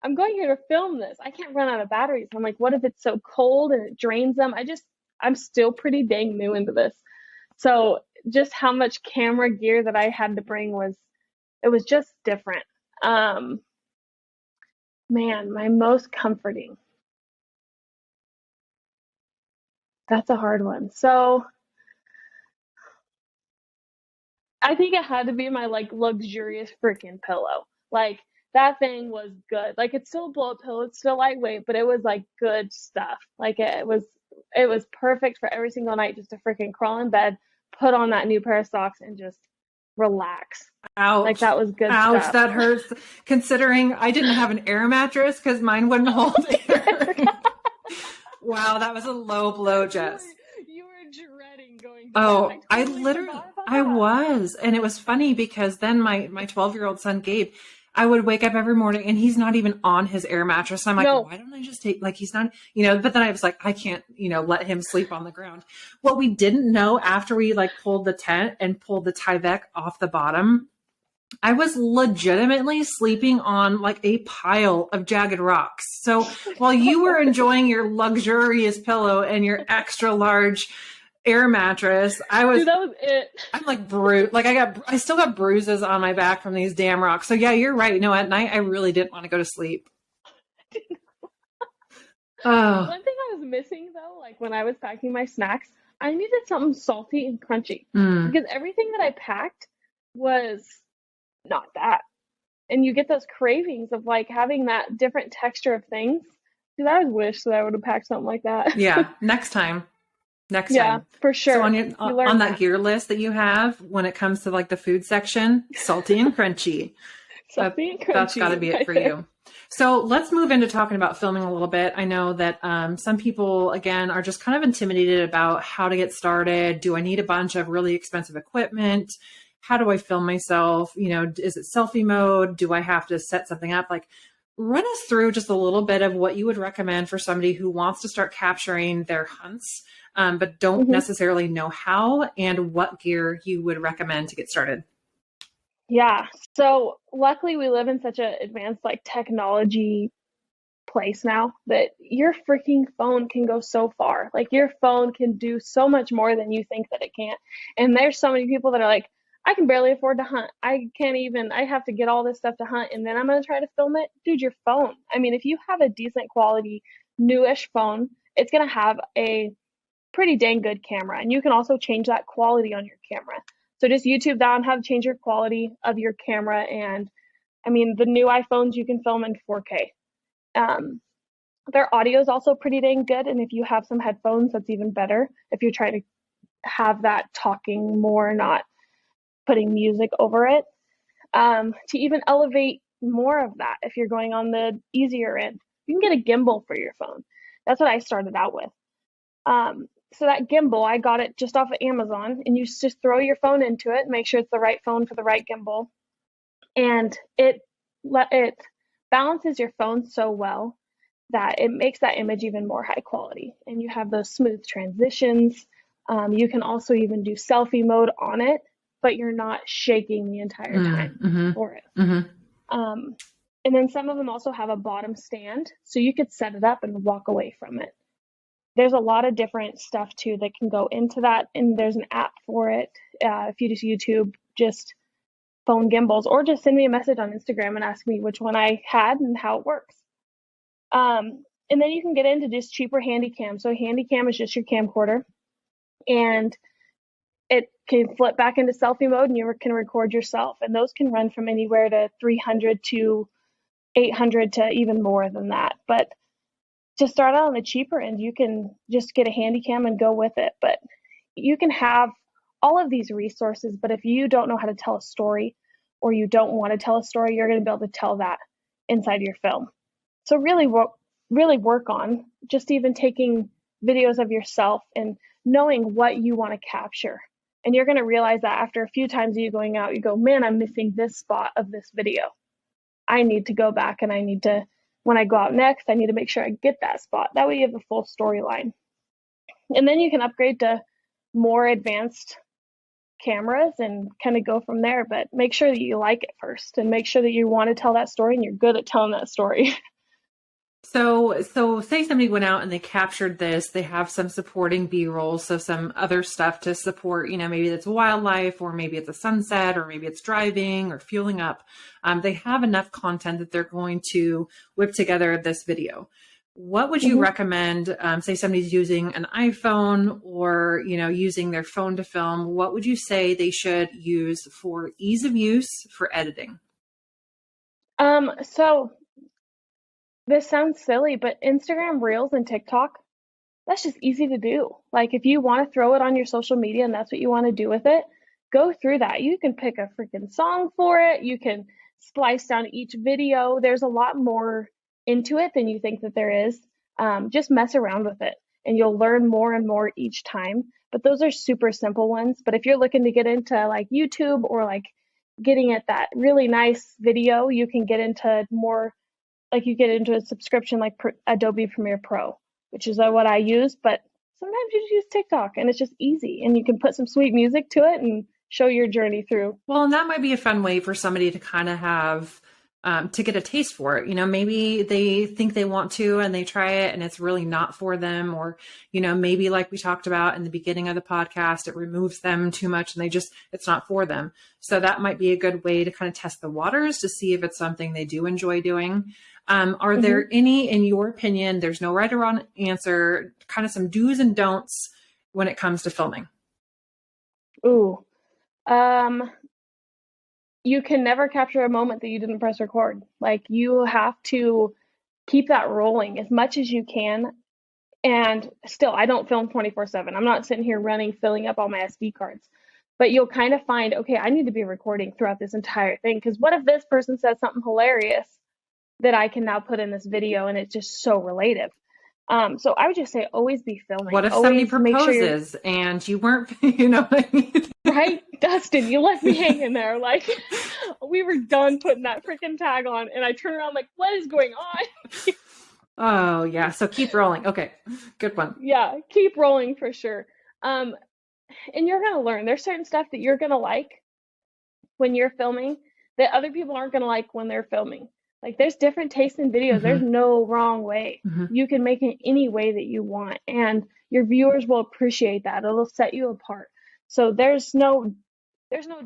I'm going here to film this. I can't run out of batteries. I'm like, what if it's so cold and it drains them? I'm still pretty dang new into this. So just how much camera gear that I had to bring it was just different. Um, Man, my most comforting. That's a hard one. So I think it had to be my like luxurious freaking pillow. Like that thing was good. Like it's still a blow up pillow, it's still lightweight, but it was like good stuff. Like it was perfect for every single night just to freaking crawl in bed, put on that new pair of socks and just relax. Ouch. Like that was good Ouch, stuff. that hurts. Considering I didn't have an air mattress because mine wouldn't hold air. Wow, that was a low blow, Jess. You were dreading going to Oh, bed. I totally literally, forgot about I that. was. And it was funny because then my 12-year-old son, Gabe, I would wake up every morning and he's not even on his air mattress. I'm like, No. why don't I just take, like, he's not, but then I was like, I can't, let him sleep on the ground. What we didn't know after we like pulled the tent and pulled the Tyvek off the bottom, I was legitimately sleeping on like a pile of jagged rocks. So while you were enjoying your luxurious pillow and your extra large air mattress, I was, Dude, that was it. I'm like bruised. Like I still got bruises on my back from these damn rocks. So yeah, you're right. No, at night I really didn't want to go to sleep. Oh, One thing I was missing though, like when I was packing my snacks, I needed something salty and crunchy because everything that I packed was not that. And you get those cravings of like having that different texture of things. Dude, I would wish that I would have packed something like that. yeah. Next time. Yeah, for sure. So You on learn that gear list that you have, when it comes to like the food section, salty and crunchy. Salty and crunchy. That's got to be it for you. So let's move into talking about filming a little bit. I know that some people, again, are just kind of intimidated about how to get started. Do I need a bunch of really expensive equipment? How do I film myself? Is it selfie mode? Do I have to set something up? Like, run us through just a little bit of what you would recommend for somebody who wants to start capturing their hunts, but don't necessarily know how, and what gear you would recommend to get started. Yeah. So luckily we live in such an advanced like technology place now that your freaking phone can go so far. Like your phone can do so much more than you think that it can. And there's so many people that are like, I can barely afford to hunt. I have to get all this stuff to hunt and then I'm going to try to film it. Dude, your phone. I mean, if you have a decent quality, newish phone, it's going to have a pretty dang good camera. And you can also change that quality on your camera. So just YouTube down how to change your quality of your camera. And I mean, the new iPhones, you can film in 4K. Their audio is also pretty dang good. And if you have some headphones, that's even better. If you're trying to have that talking more, not putting music over it. To even elevate more of that, if you're going on the easier end, you can get a gimbal for your phone. That's what I started out with. So that gimbal, I got it just off of Amazon, and you just throw your phone into it, make sure it's the right phone for the right gimbal, and it balances your phone so well that it makes that image even more high quality, and you have those smooth transitions. You can also even do selfie mode on it, but you're not shaking the entire time for it. And then some of them also have a bottom stand, so you could set it up and walk away from it. There's a lot of different stuff too that can go into that, and there's an app for it. If you just YouTube just phone gimbals, or just send me a message on Instagram and ask me which one I had and how it works. And then you can get into just cheaper handy cam. So handy cam is just your camcorder, and it can flip back into selfie mode, and you can record yourself. And those can run from anywhere to $300 to $800 to even more than that. But to start out on the cheaper end, you can just get a handy cam and go with it. But you can have all of these resources, but if you don't know how to tell a story, or you don't want to tell a story, you're going to be able to tell that inside your film. So really work on just even taking videos of yourself and knowing what you want to capture. And you're going to realize that after a few times of you going out, you go, man, I'm missing this spot of this video. I need to go back, and I need to, when I go out next, I need to make sure I get that spot. That way you have the full storyline. And then you can upgrade to more advanced cameras and kind of go from there. But make sure that you like it first, and make sure that you want to tell that story and you're good at telling that story. So say somebody went out and they captured this, they have some supporting B-roll, so some other stuff to support, maybe it's wildlife, or maybe it's a sunset, or maybe it's driving or fueling up. They have enough content that they're going to whip together this video. What would you recommend, say somebody's using an iPhone, or, using their phone to film, what would you say they should use for ease of use for editing? So this sounds silly, but Instagram Reels and TikTok, that's just easy to do. Like if you want to throw it on your social media and that's what you want to do with it, go through that. You can pick a freaking song for it. You can splice down each video. There's a lot more into it than you think that there is. Just mess around with it and you'll learn more and more each time. But those are super simple ones. But if you're looking to get into like YouTube or like getting at that really nice video, you can get into more, like you get into a subscription like Adobe Premiere Pro, which is what I use. But sometimes you just use TikTok and it's just easy and you can put some sweet music to it and show your journey through. Well, and that might be a fun way for somebody to kind of have to get a taste for it. Maybe they think they want to and they try it and it's really not for them. Or, maybe like we talked about in the beginning of the podcast, it removes them too much and it's not for them. So that might be a good way to kind of test the waters to see if it's something they do enjoy doing. Are there any, in your opinion, there's no right or wrong answer, kind of some do's and don'ts when it comes to filming? Ooh. You can never capture a moment that you didn't press record. Like you have to keep that rolling as much as you can. And still, I don't film 24/7. I'm not sitting here filling up all my SD cards. But you'll kind of find, okay, I need to be recording throughout this entire thing. Because what if this person says something hilarious that I can now put in this video and it's just so relative? So I would just say always be filming. What if always somebody proposes and you weren't, what I mean? Right? Dustin, you left me hanging there. Like we were done putting that freaking tag on and I turn around like, what is going on? Oh yeah. So keep rolling. Okay. Good one. Yeah. Keep rolling for sure. And you're going to learn. There's certain stuff that you're going to like when you're filming that other people aren't going to like when they're filming. Like there's different tastes in videos. There's no wrong way. You can make it any way that you want and your viewers will appreciate that. It'll set you apart. So there's no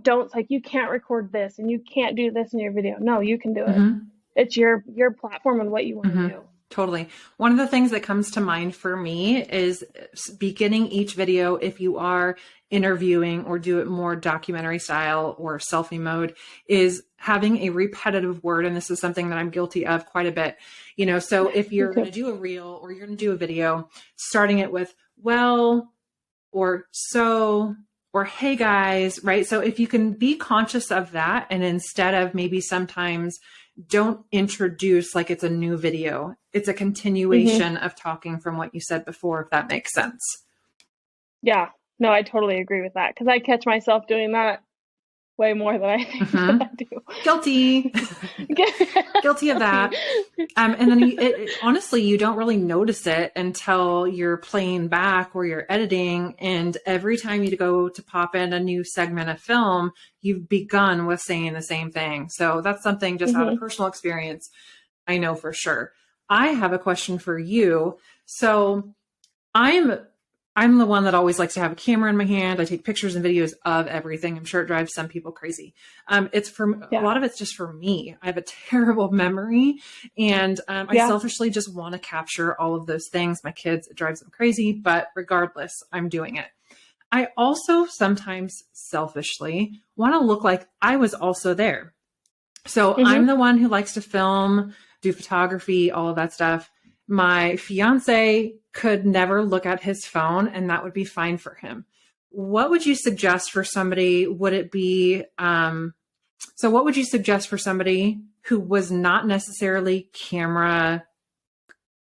don'ts like you can't record this and you can't do this in your video. No, you can do it. It's your platform and what you want to do. Totally. One of the things that comes to mind for me is beginning each video, if you are interviewing or do it more documentary style or selfie mode, is having a repetitive word. And this is something that I'm guilty of quite a bit. So if you're going to do a reel or you're going to do a video, starting it with, well, or so, or hey guys, right? So if you can be conscious of that and instead of maybe sometimes don't introduce like it's a new video. It's a continuation of talking from what you said before, if that makes sense. Yeah, no, I totally agree with that because I catch myself doing that way more than I think that I do. Guilty. Guilty of that. And then honestly, you don't really notice it until you're playing back or you're editing. And every time you go to pop in a new segment of film, you've begun with saying the same thing. So that's something just out of personal experience, I know for sure. I have a question for you. So I'm the one that always likes to have a camera in my hand. I take pictures and videos of everything. I'm sure it drives some people crazy. A lot of it's just for me. I have a terrible memory and I selfishly just want to capture all of those things. My kids, it drives them crazy, but regardless, I'm doing it. I also sometimes selfishly want to look like I was also there. So I'm the one who likes to film, do photography, all of that stuff. My fiance could never look at his phone and that would be fine for him. What would you suggest for somebody? Would it be, what would you suggest for somebody who was not necessarily camera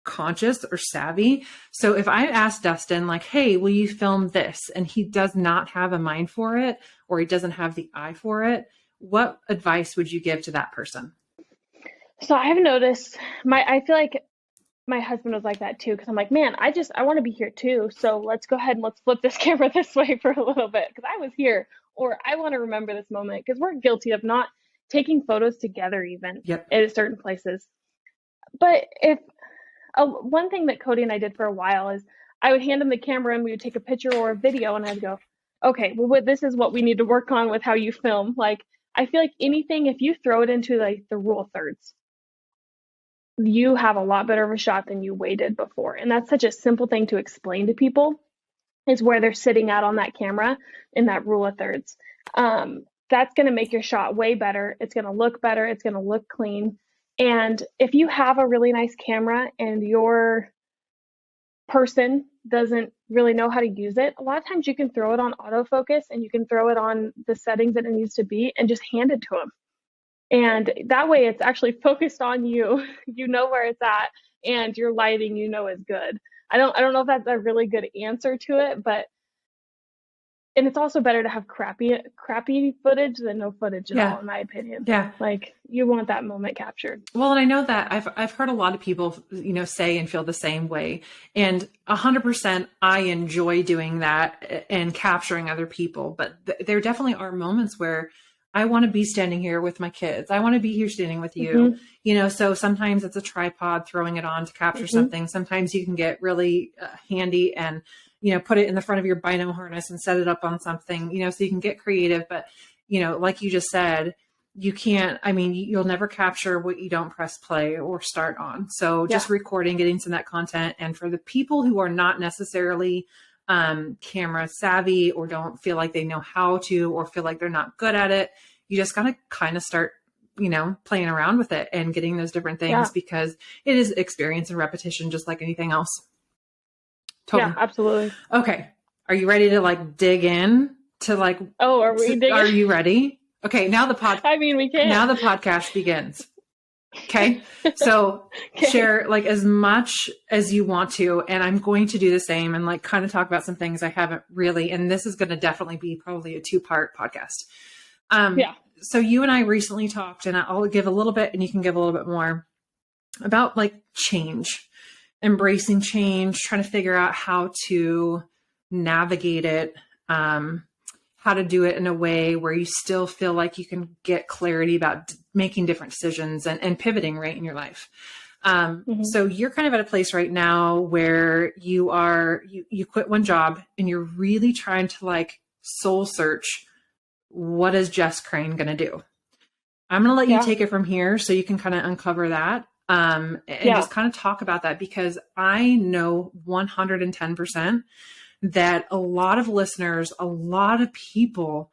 conscious or savvy? So if I asked Dustin like, hey, will you film this? And he does not have a mind for it, or he doesn't have the eye for it, what advice would you give to that person? So I've noticed I feel like my husband was like that too, because I'm like, man, I want to be here too. So let's go ahead and let's flip this camera this way for a little bit because I was here, or I want to remember this moment because we're guilty of not taking photos together even at certain places. But if one thing that Cody and I did for a while is I would hand him the camera and we would take a picture or a video and I'd go, okay, well, this is what we need to work on with how you film. Like, I feel like anything, if you throw it into like the rule of thirds, you have a lot better of a shot than you waited before. And that's such a simple thing to explain to people, is where they're sitting at on that camera in that rule of thirds. That's going to make your shot way better. It's going to look better. It's going to look clean. And if you have a really nice camera and your person doesn't really know how to use it, a lot of times you can throw it on autofocus and you can throw it on the settings that it needs to be and just hand it to them. And that way it's actually focused on you. You know where it's at, and your lighting, is good. I don't know if that's a really good answer to it, but and it's also better to have crappy footage than no footage at Yeah. all, in my opinion. Yeah. Like, you want that moment captured. Well, and I know that I've heard a lot of people, say and feel the same way. And 100% I enjoy doing that and capturing other people. But there definitely are moments where I want to be standing here with my kids. I want to be here standing with you. So sometimes it's a tripod, throwing it on to capture something. Sometimes you can get really handy and, put it in the front of your bino harness and set it up on something, so you can get creative. But, like you just said, you can't, you'll never capture what you don't press play or start on. So just recording, getting some of that content. And for the people who are not necessarily camera savvy or don't feel like they know how to, or feel like they're not good at it, you just got to kind of start, playing around with it and getting those different things, because it is experience and repetition, just like anything else. Totally. Yeah, absolutely. Okay. Are you ready to dig in to oh, are we digging? Are you ready? Okay. Now the we can. Now the podcast begins. Okay. So share as much as you want to, and I'm going to do the same and kind of talk about some things I haven't really, and this is going to definitely be probably a 2-part podcast. So you and I recently talked, and I'll give a little bit and you can give a little bit more about change, embracing change, trying to figure out how to navigate it, how to do it in a way where you still feel like you can get clarity about making different decisions and pivoting right in your life. So you're kind of at a place right now where you quit one job and you're really trying to soul search. What is Jess Crane going to do? I'm going to let you take it from here so you can kind of uncover that. And just kind of talk about that, because I know 110% that a lot of listeners, a lot of people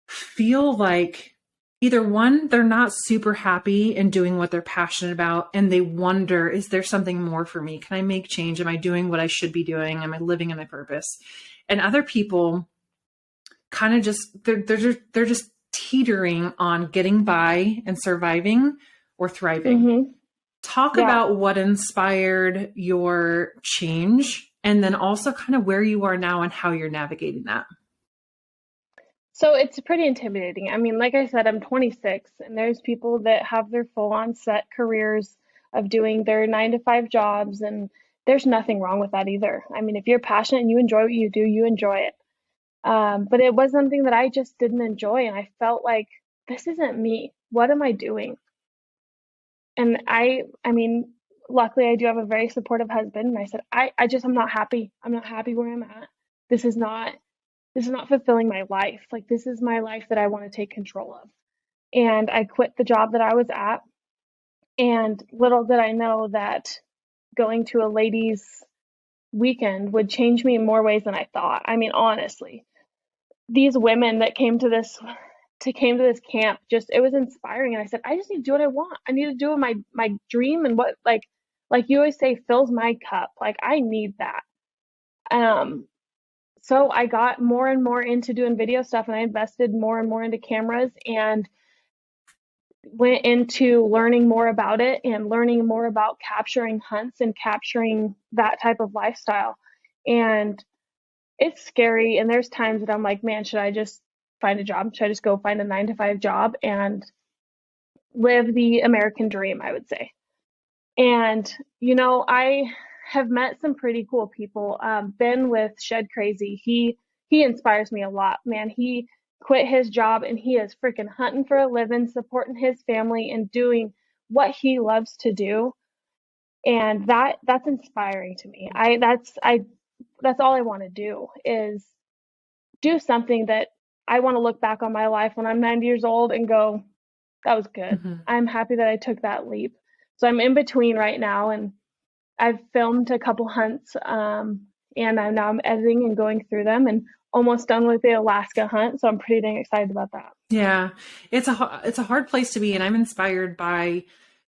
feel like either one, they're not super happy in doing what they're passionate about, and they wonder, is there something more for me? Can I make change? Am I doing what I should be doing? Am I living in my purpose? And other people kind of just, they're just teetering on getting by and surviving or thriving. Talk about what inspired your change, and then also kind of where you are now and how you're navigating that. So it's pretty intimidating. Like I said, I'm 26, and there's people that have their full-on set careers of doing their 9-to-5 jobs, and there's nothing wrong with that either. If you're passionate and you enjoy what you do, you enjoy it. But it was something that I just didn't enjoy, and I felt like, this isn't me. What am I doing? And luckily I do have a very supportive husband, and I said, I'm not happy. I'm not happy where I'm at. This is not fulfilling my life. This is my life that I want to take control of. And I quit the job that I was at. And little did I know that going to a ladies' weekend would change me in more ways than I thought. Honestly, these women that came to this camp, it was inspiring. And I said, I just need to do what I want. I need to do my dream, and what, like you always say, fills my cup. I need that. So I got more and more into doing video stuff, and I invested more and more into cameras, and went into learning more about it and learning more about capturing hunts and capturing that type of lifestyle. And it's scary. And there's times that I'm like, man, should I just find a job? Should I just go find a 9-to-5 job and live the American dream, I would say. And, I have met some pretty cool people. Ben with Shed Crazy, he inspires me a lot, man. He quit his job and he is freaking hunting for a living, supporting his family and doing what he loves to do. And that's inspiring to me. That's all I want to do, is do something that I want to look back on my life when I'm 90 years old and go, that was good. I'm happy that I took that leap. So I'm in between right now, and I've filmed a couple hunts, and I'm editing and going through them, and almost done with the Alaska hunt. So I'm pretty dang excited about that. Yeah, it's a hard place to be, and I'm inspired by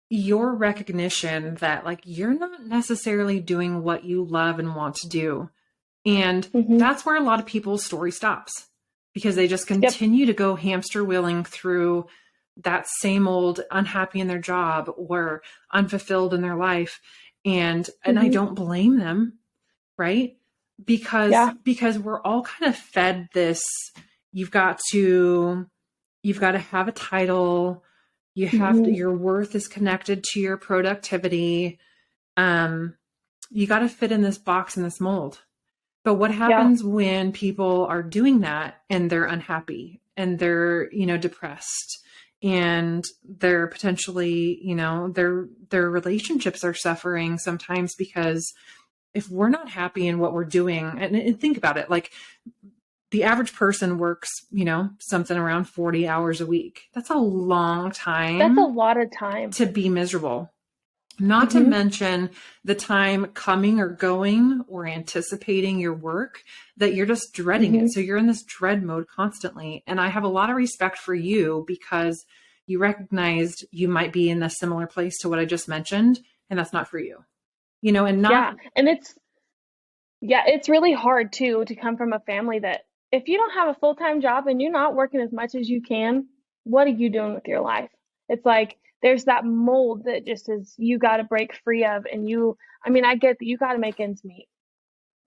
your recognition that like you're not necessarily doing what you love and want to do. And Mm-hmm. that's where a lot of people's story stops, because they just Yep. continue to go hamster wheeling through that same old unhappy in their job or unfulfilled in their life. And I Mm-hmm. don't blame them, right? Yeah. Because we're all kind of fed this, you've got to have a title, Mm-hmm. your worth is connected to your productivity. Um, you got to fit in this box, in this mold. But what Yeah. happens when people are doing that and they're unhappy and they're, depressed, and they're potentially, their relationships are suffering sometimes, because if we're not happy in what we're doing, and think about it, like the average person works, something around 40 hours a week. That's a long That's a time lot of time. to be miserable. Not to Mm-hmm. mention the time coming or going or anticipating your work that you're just dreading Mm-hmm. it. So you're in this dread mode constantly. And I have a lot of respect for you, because you recognized you might be in a similar place to what I just mentioned, and that's not for you. And not Yeah. And it's really hard too to come from a family that if you don't have a full-time job and you're not working as much as you can, what are you doing with your life? It's like there's that mold that just is you got to break free of, and I mean, I get that you got to make ends meet.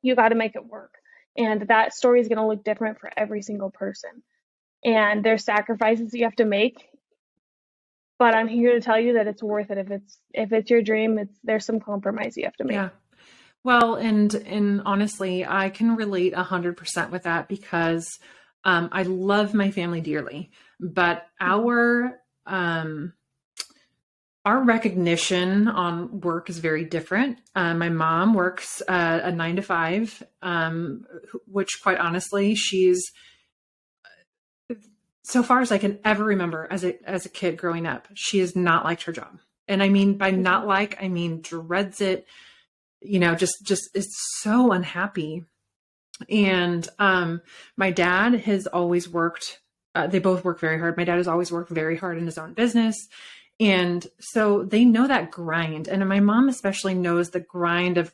You got to make it work. And that story is going to look different for every single person. And there's sacrifices that you have to make, but I'm here to tell you that it's worth it. If it's your dream, there's some compromise you have to make. Yeah. Well, and honestly, I can relate 100% with that, because I love my family dearly, but Mhm. our recognition on work is very different. My mom works a 9 to 5, which quite honestly, she's, so far as I can ever remember as a kid growing up, she has not liked her job. And I mean, by not Mhm. like, I mean dreads it, just is so unhappy. And my dad has always worked, they both work very hard. My dad has always worked very hard in his own business. And so they know that grind. And my mom especially knows the grind of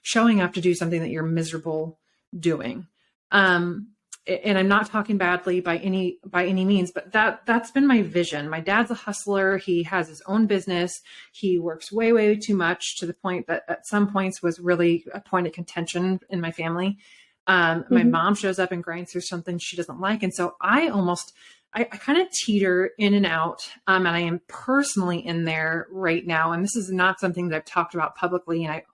showing up to do something that you're miserable doing. Um, and I'm not talking badly by any means, but that's been my vision. My dad's a hustler. He has his own business. He works way, way too much, to the point that at some points was really a point of contention in my family. My Mhm. mom shows up and grinds through something she doesn't like. And so I kind of teeter in and out. And I am personally in there right now. And this is not something that I've talked about publicly. And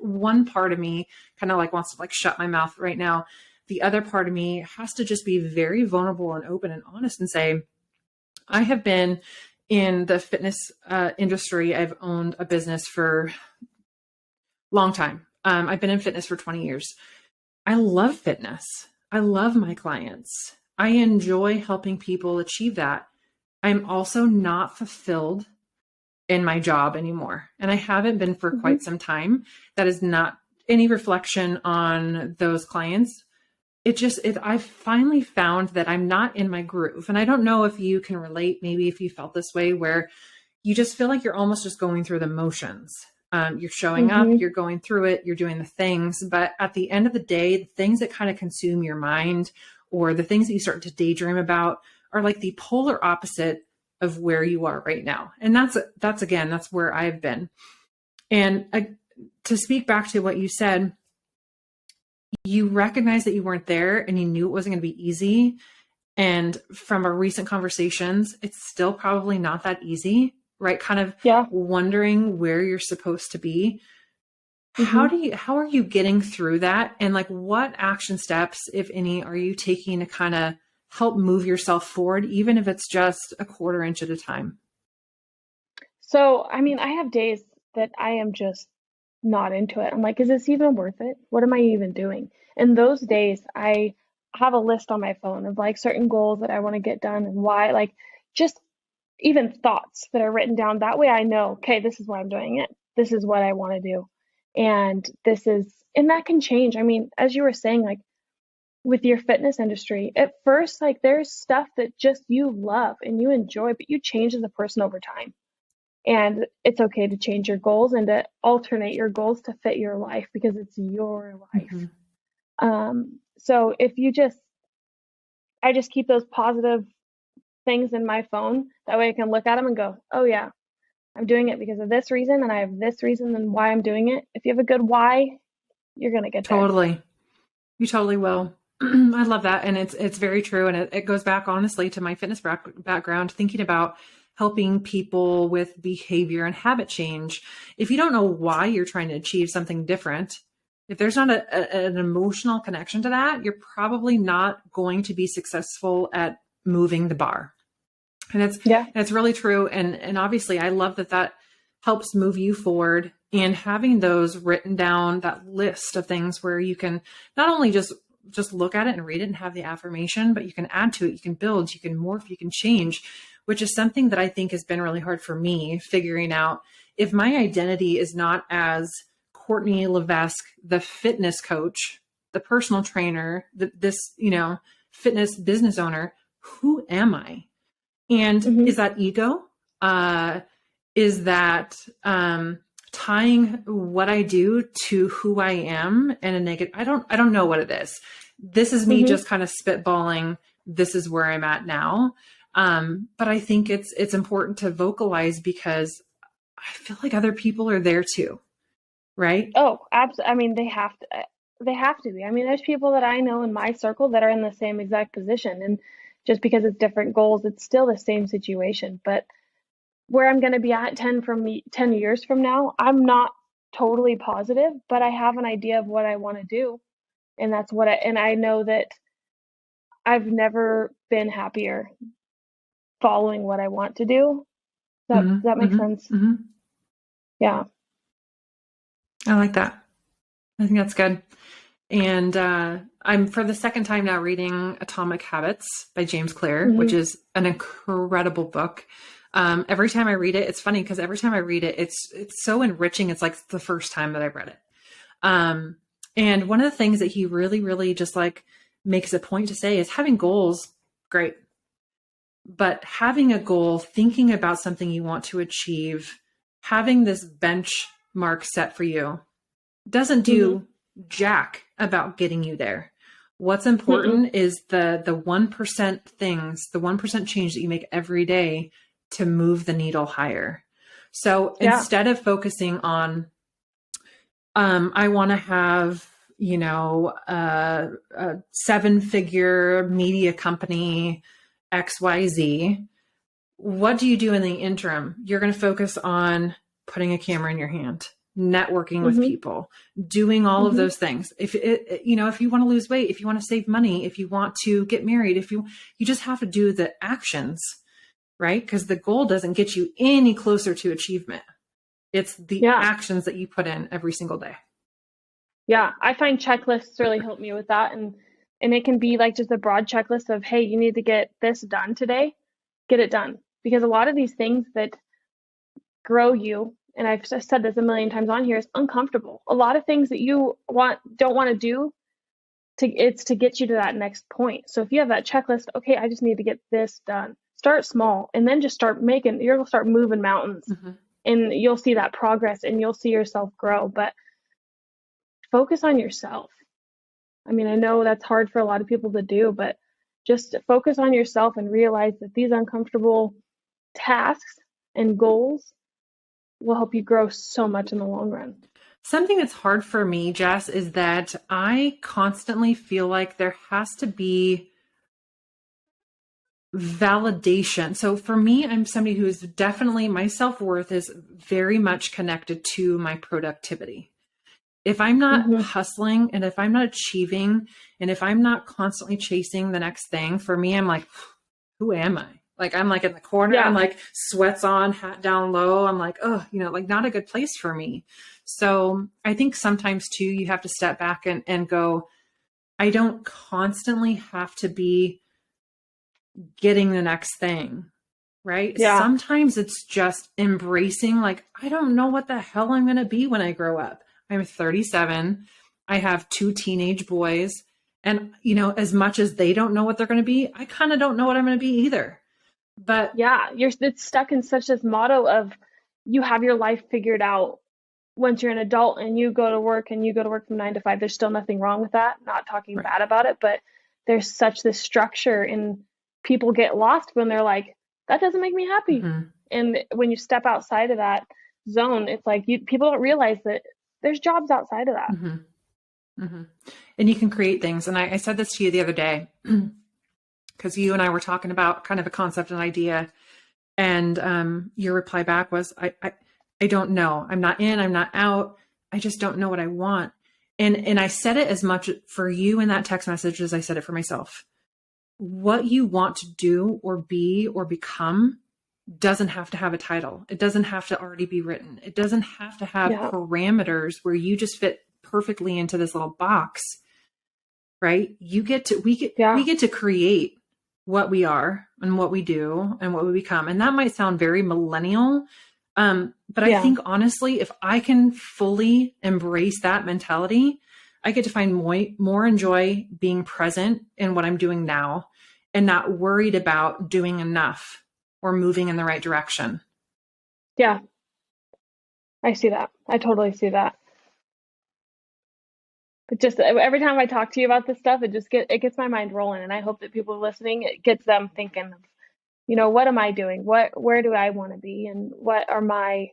one part of me kind of like wants to like shut my mouth right now. The other part of me has to just be very vulnerable and open and honest and say, I have been in the fitness industry. I've owned a business for a long time. I've been in fitness for 20 years. I love fitness. I love my clients. I enjoy helping people achieve that. I'm also not fulfilled in my job anymore. And I haven't been for Mhm. quite some time. That is not any reflection on those clients. I've finally found that I'm not in my groove. And I don't know if you can relate, maybe if you felt this way, where you just feel like you're almost just going through the motions. You're showing up, Mhm. you're going through it, you're doing the things. But at the end of the day, the things that kind of consume your mind, or the things that you start to daydream about, are like the polar opposite of where you are right now. And that's where I've been. And to speak back to what you said, you recognize that you weren't there and you knew it wasn't going to be easy. And from our recent conversations, it's still probably not that easy, right? Kind of Yeah. wondering where you're supposed to be. Mhm. How are you getting through that? And like, what action steps, if any, are you taking to kind of help move yourself forward, even if it's just a quarter inch at a time? So, I mean, I have days that I am just not into it. I'm like, is this even worth it? What am I even doing? And those days, I have a list on my phone of like certain goals that I want to get done and why, like just even thoughts that are written down. That way I know, okay, this is why I'm doing it. This is what I want to do. And that can change. I mean, as you were saying, like with your fitness industry, at first, like there's stuff that just you love and you enjoy, but you change as a person over time. And it's okay to change your goals and to alternate your goals to fit your life because it's your life. So if you I just keep those positive things in my phone. That way I can look at them and go, oh yeah, I'm doing it because of this reason, and I have this reason and why I'm doing it. If you have a good why, you're going to get there. Totally. You totally will. I love that. And it's very true. And it goes back honestly to my fitness background, thinking about helping people with behavior and habit change. If you don't know why you're trying to achieve something different, if there's not an emotional connection to that, you're probably not going to be successful at moving the bar. And it's really true. And obviously I love that helps move you forward, and having those written down, that list of things where you can not only just look at it and read it and have the affirmation, but you can add to it, you can build, you can morph, you can change, which is something that I think has been really hard for me, figuring out if my identity is not as Courtney Levesque, the fitness coach, the personal trainer, this, fitness business owner, who am I? And is that ego? Is that tying what I do to who I am in a negative? I don't know what it is. This is me just kind of spitballing. This is where I'm at now. But I think it's important to vocalize because I feel like other people are there too. Right? Oh, absolutely. I mean, they have to. They have to be. I mean, there's people that I know in my circle that are in the same exact position, and just because it's different goals, it's still the same situation. But where I'm going to be at 10 years from now, I'm not totally positive, but I have an idea of what I want to do, and that's and I know that I've never been happier following what I want to do. That makes sense. Yeah. I like that. I think that's good. And I'm for the second time now reading Atomic Habits by James Clear, which is an incredible book. Every time I read it, it's funny because every time I read it, it's so enriching. It's like the first time that I've read it. And one of the things that he really, really just like makes a point to say is having goals, great. But having a goal, thinking about something you want to achieve, having this benchmark set for you doesn't do jack about getting you there. What's important is the 1% things, the 1% change that you make every day to move the needle higher. So instead of focusing on, I want to have, a 7-figure media company, XYZ. What do you do in the interim? You're going to focus on putting a camera in your hand, networking with people, doing all of those things. If you want to lose weight, if you want to save money, if you want to get married, you just have to do the actions, right? Because the goal doesn't get you any closer to achievement. It's the actions that you put in every single day. Yeah. I find checklists really help me with that. And it can be like just a broad checklist of, hey, you need to get this done today, get it done. Because a lot of these things that grow you, and I've said this a million times on here, is uncomfortable. A lot of things that you don't want to do, it's to get you to that next point. So if you have that checklist, okay, I just need to get this done. Start small, and then just you'll start moving mountains, and you'll see that progress, and you'll see yourself grow. But focus on yourself. I mean, I know that's hard for a lot of people to do, but just focus on yourself and realize that these uncomfortable tasks and goals will help you grow so much in the long run. Something that's hard for me, Jess, is that I constantly feel like there has to be validation. So for me, I'm somebody who is definitely, my self-worth is very much connected to my productivity. If I'm not hustling, and if I'm not achieving, and if I'm not constantly chasing the next thing, for me, I'm like, who am I? Like, I'm like in the corner, I'm like sweats on, hat down low. I'm like, oh, like not a good place for me. So I think sometimes too, you have to step back and go, I don't constantly have to be getting the next thing, right? Yeah. Sometimes it's just embracing, like, I don't know what the hell I'm going to be when I grow up. I'm 37. I have 2 teenage boys. And, as much as they don't know what they're going to be, I kind of don't know what I'm going to be either. But it's stuck in such this motto of you have your life figured out once you're an adult and you go to work from 9 to 5. There's still nothing wrong with that. Not talking Right. bad about it, but there's such this structure, and people get lost when they're like, that doesn't make me happy. Mm-hmm. And when you step outside of that zone, it's like people don't realize that there's jobs outside of that. Mm-hmm. Mm-hmm. And you can create things. And I said this to you the other day because you and I were talking about kind of a concept and idea. And your reply back was, I don't know. I'm not in, I'm not out. I just don't know what I want. And I said it as much for you in that text message as I said it for myself. What you want to do or be or become doesn't have to have a title. It doesn't have to already be written. It doesn't have to have parameters where you just fit perfectly into this little box, right? We get to create what we are and what we do and what we become. And that might sound very millennial. But I think honestly, if I can fully embrace that mentality, I get to find more enjoy being present in what I'm doing now and not worried about doing enough or moving in the right direction. Yeah. I see that. I totally see that. But just every time I talk to you about this stuff, it gets my mind rolling, and I hope that people listening, it gets them thinking of, what am I doing? Where do I want to be? And what are my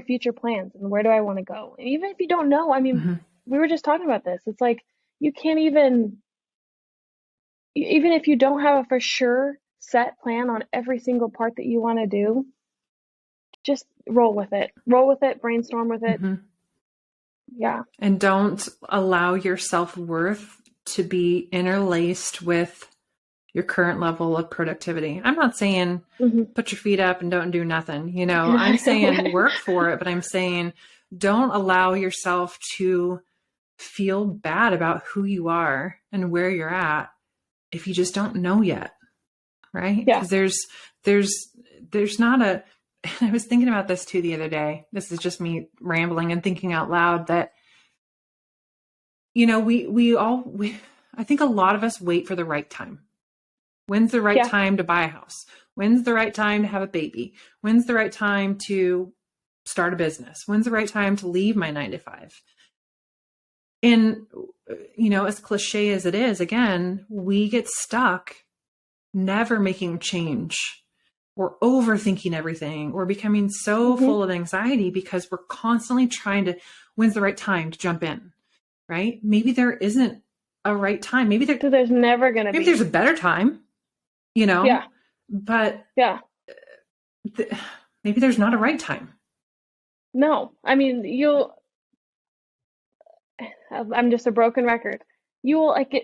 future plans? And where do I want to go? And even if you don't know, I mean, we were just talking about this. It's like, you can't even if you don't have a for sure set plan on every single part that you want to do, just roll with it, brainstorm with it. Mm-hmm. Yeah. And don't allow your self-worth to be interlaced with your current level of productivity. I'm not saying put your feet up and don't do nothing. I'm saying work for it, but I'm saying don't allow yourself to feel bad about who you are and where you're at if you just don't know yet. Right? Yeah. Because there's not a, I was thinking about this too the other day. This is just me rambling and thinking out loud that, I think a lot of us wait for the right time. When's the right time to buy a house? When's the right time to have a baby? When's the right time to start a business? When's the right time to leave my 9 to 5? And, as cliche as it is, again, we get stuck never making change or overthinking everything or becoming so full of anxiety because we're constantly trying to, when's the right time to jump in, right? Maybe there isn't a right time. Maybe there's never going to be. Maybe there's a better time, but maybe there's not a right time. No, I mean, I'm just a broken record.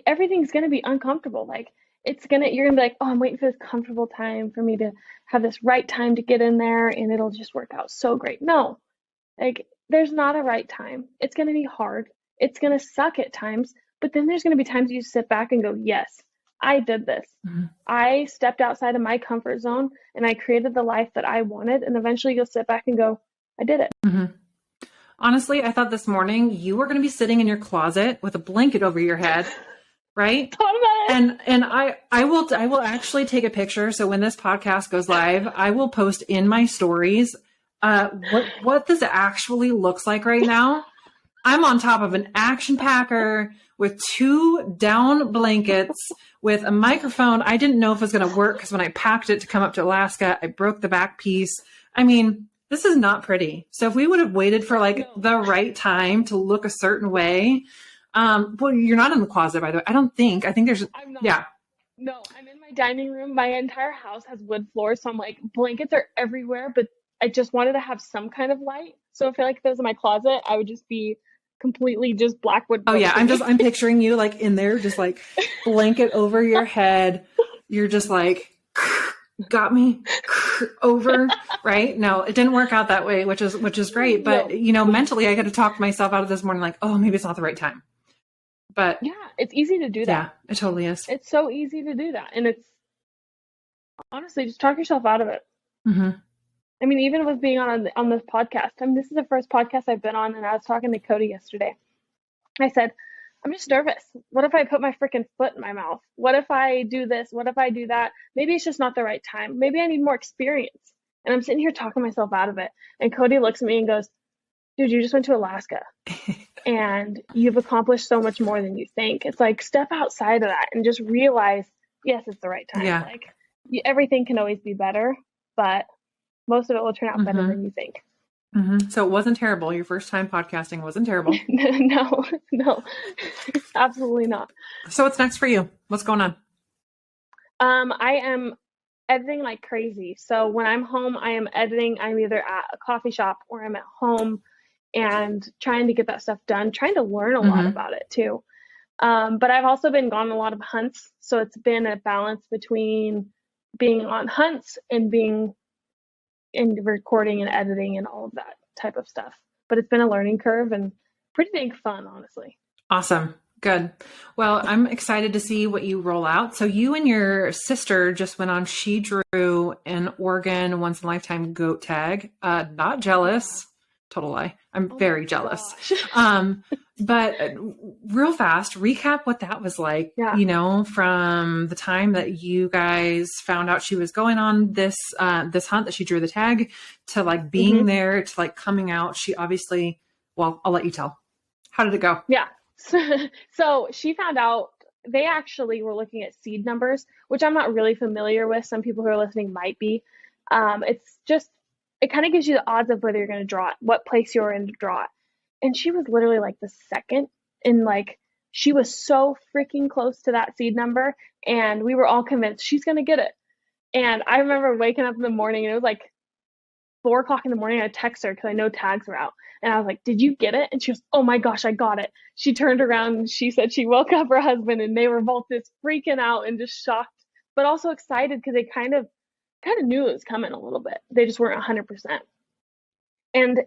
Everything's going to be uncomfortable. Like, you're going to be like, oh, I'm waiting for this comfortable time for me to have this right time to get in there and it'll just work out so great. No, like, there's not a right time. It's going to be hard. It's going to suck at times, but then there's going to be times you sit back and go, yes, I did this. I stepped outside of my comfort zone and I created the life that I wanted. And eventually you'll sit back and go, I did it. Honestly, I thought this morning you were going to be sitting in your closet with a blanket over your head, right? And I will actually take a picture. So when this podcast goes live, I will post in my stories what this actually looks like right now. I'm on top of an action packer with 2 down blankets with a microphone. I didn't know if it was going to work because when I packed it to come up to Alaska, I broke the back piece. I mean, this is not pretty. So if we would have waited for the right time to look a certain way, well, you're not in the closet, by the way. I think there's, I'm not. Yeah. No, I'm in my dining room. My entire house has wood floors. So I'm like, blankets are everywhere, but I just wanted to have some kind of light. So I feel like if it was in my closet, I would just be completely just black wood. Oh yeah. I'm picturing you in there, just blanket over your head. You're just got me over, right? No, it didn't work out that way, which is great. But mentally I got to talk myself out of this morning, oh, maybe it's not the right time. But yeah, it's easy to do that. Yeah, it totally is. It's so easy to do that. And it's honestly, just talk yourself out of it. I mean, even with being on this podcast, this is the first podcast I've been on, and I was talking to Cody yesterday. I said, I'm just nervous. What if I put my freaking foot in my mouth? What if I do this? What if I do that? Maybe it's just not the right time. Maybe I need more experience. And I'm sitting here talking myself out of it. And Cody looks at me and goes, dude, you just went to Alaska and you've accomplished so much more than you think. It's like, step outside of that and just realize, yes, it's the right time. Yeah. Like everything can always be better, but most of it will turn out better than you think. So it wasn't terrible. Your first time podcasting wasn't terrible. No, absolutely not. So what's next for you? What's going on? I am editing like crazy. So when I'm home, I am editing. I'm either at a coffee shop or I'm at home and trying to get that stuff done, trying to learn a lot about it too. But I've also been gone on a lot of hunts. So it's been a balance between being on hunts and being in recording and editing and all of that type of stuff. But it's been a learning curve and pretty dang fun, honestly. Awesome. Good. Well, I'm excited to see what you roll out. So you and your sister just went on She Drew an Oregon once in a lifetime goat tag. Not jealous. Total lie. I'm very jealous. But real fast, recap what that was like, you know, from the time that you guys found out she was going on this hunt that she drew the tag to like being there to like coming out. She obviously, well, I'll let you tell. How did it go? Yeah. So she found out they actually were looking at seed numbers, which I'm not really familiar with. Some people who are listening might be. It's just, it kind of gives you the odds of whether you're going to draw it, what place you're in to draw it. And she was literally like the second, and like she was so freaking close to that seed number, and we were all convinced she's going to get it. And I remember waking up in the morning, and it was like 4 o'clock in the morning. I text her because I know tags were out. And I was like, did you get it? And she goes, oh my gosh, I got it. She turned around and she said she woke up her husband, and they were both just freaking out and just shocked, but also excited because they kind of knew it was coming a little bit. They just weren't 100%. And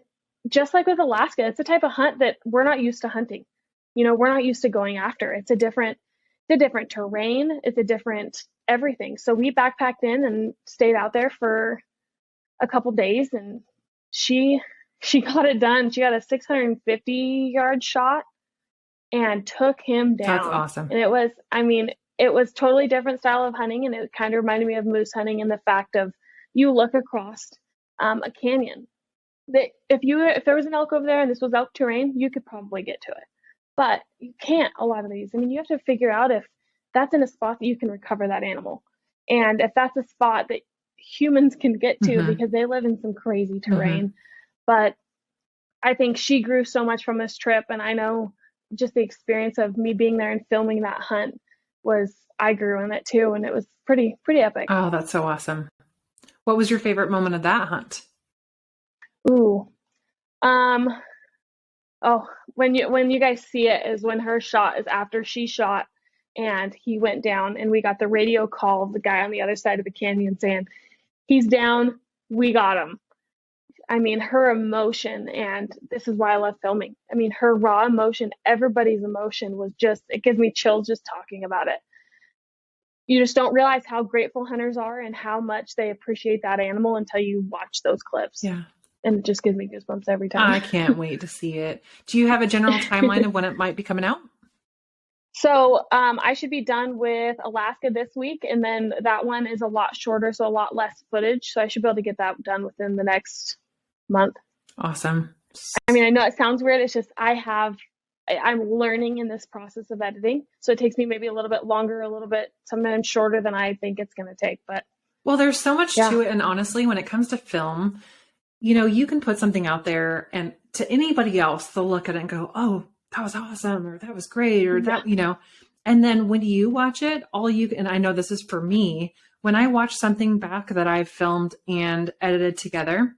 just like with Alaska, it's a type of hunt that we're not used to hunting. You know, we're not used to going after. It's a different terrain. It's a different everything. So we backpacked in and stayed out there for a couple days, and she got it done. She got a 650-yard shot and took him down. That's awesome. And it was totally different style of hunting, and it kind of reminded me of moose hunting in the fact of you look across a canyon. That if there was an elk over there and this was elk terrain, you could probably get to it. But you can't a lot of these. I mean, you have to figure out if that's in a spot that you can recover that animal. And if that's a spot that humans can get to because they live in some crazy terrain. But I think she grew so much from this trip, and I know just the experience of me being there and filming that hunt I grew in it too, and it was pretty epic. Oh, that's so awesome. What was your favorite moment of that hunt? Ooh. When you guys see it is when her shot is after she shot and he went down, and we got the radio call of the guy on the other side of the canyon saying, he's down, we got him. I mean, her emotion, and this is why I love filming. I mean, her raw emotion, everybody's emotion was just, it gives me chills just talking about it. You just don't realize how grateful hunters are and how much they appreciate that animal until you watch those clips. Yeah. And it just gives me goosebumps every time. I can't wait to see it. Do you have a general timeline of when it might be coming out? So I should be done with Alaska this week, and then that one is a lot shorter, so a lot less footage. So I should be able to get that done within the next month. Awesome. I mean, I know it sounds weird. It's just I'm learning in this process of editing. So it takes me maybe a little bit longer, a little bit sometimes shorter than I think it's going to take. But well, there's so much to it. And honestly, when it comes to film, you know, you can put something out there and to anybody else, they'll look at it and go, oh, that was awesome, or that was great, or that, you know, and then when you watch it, and I know this is for me, when I watch something back that I've filmed and edited together,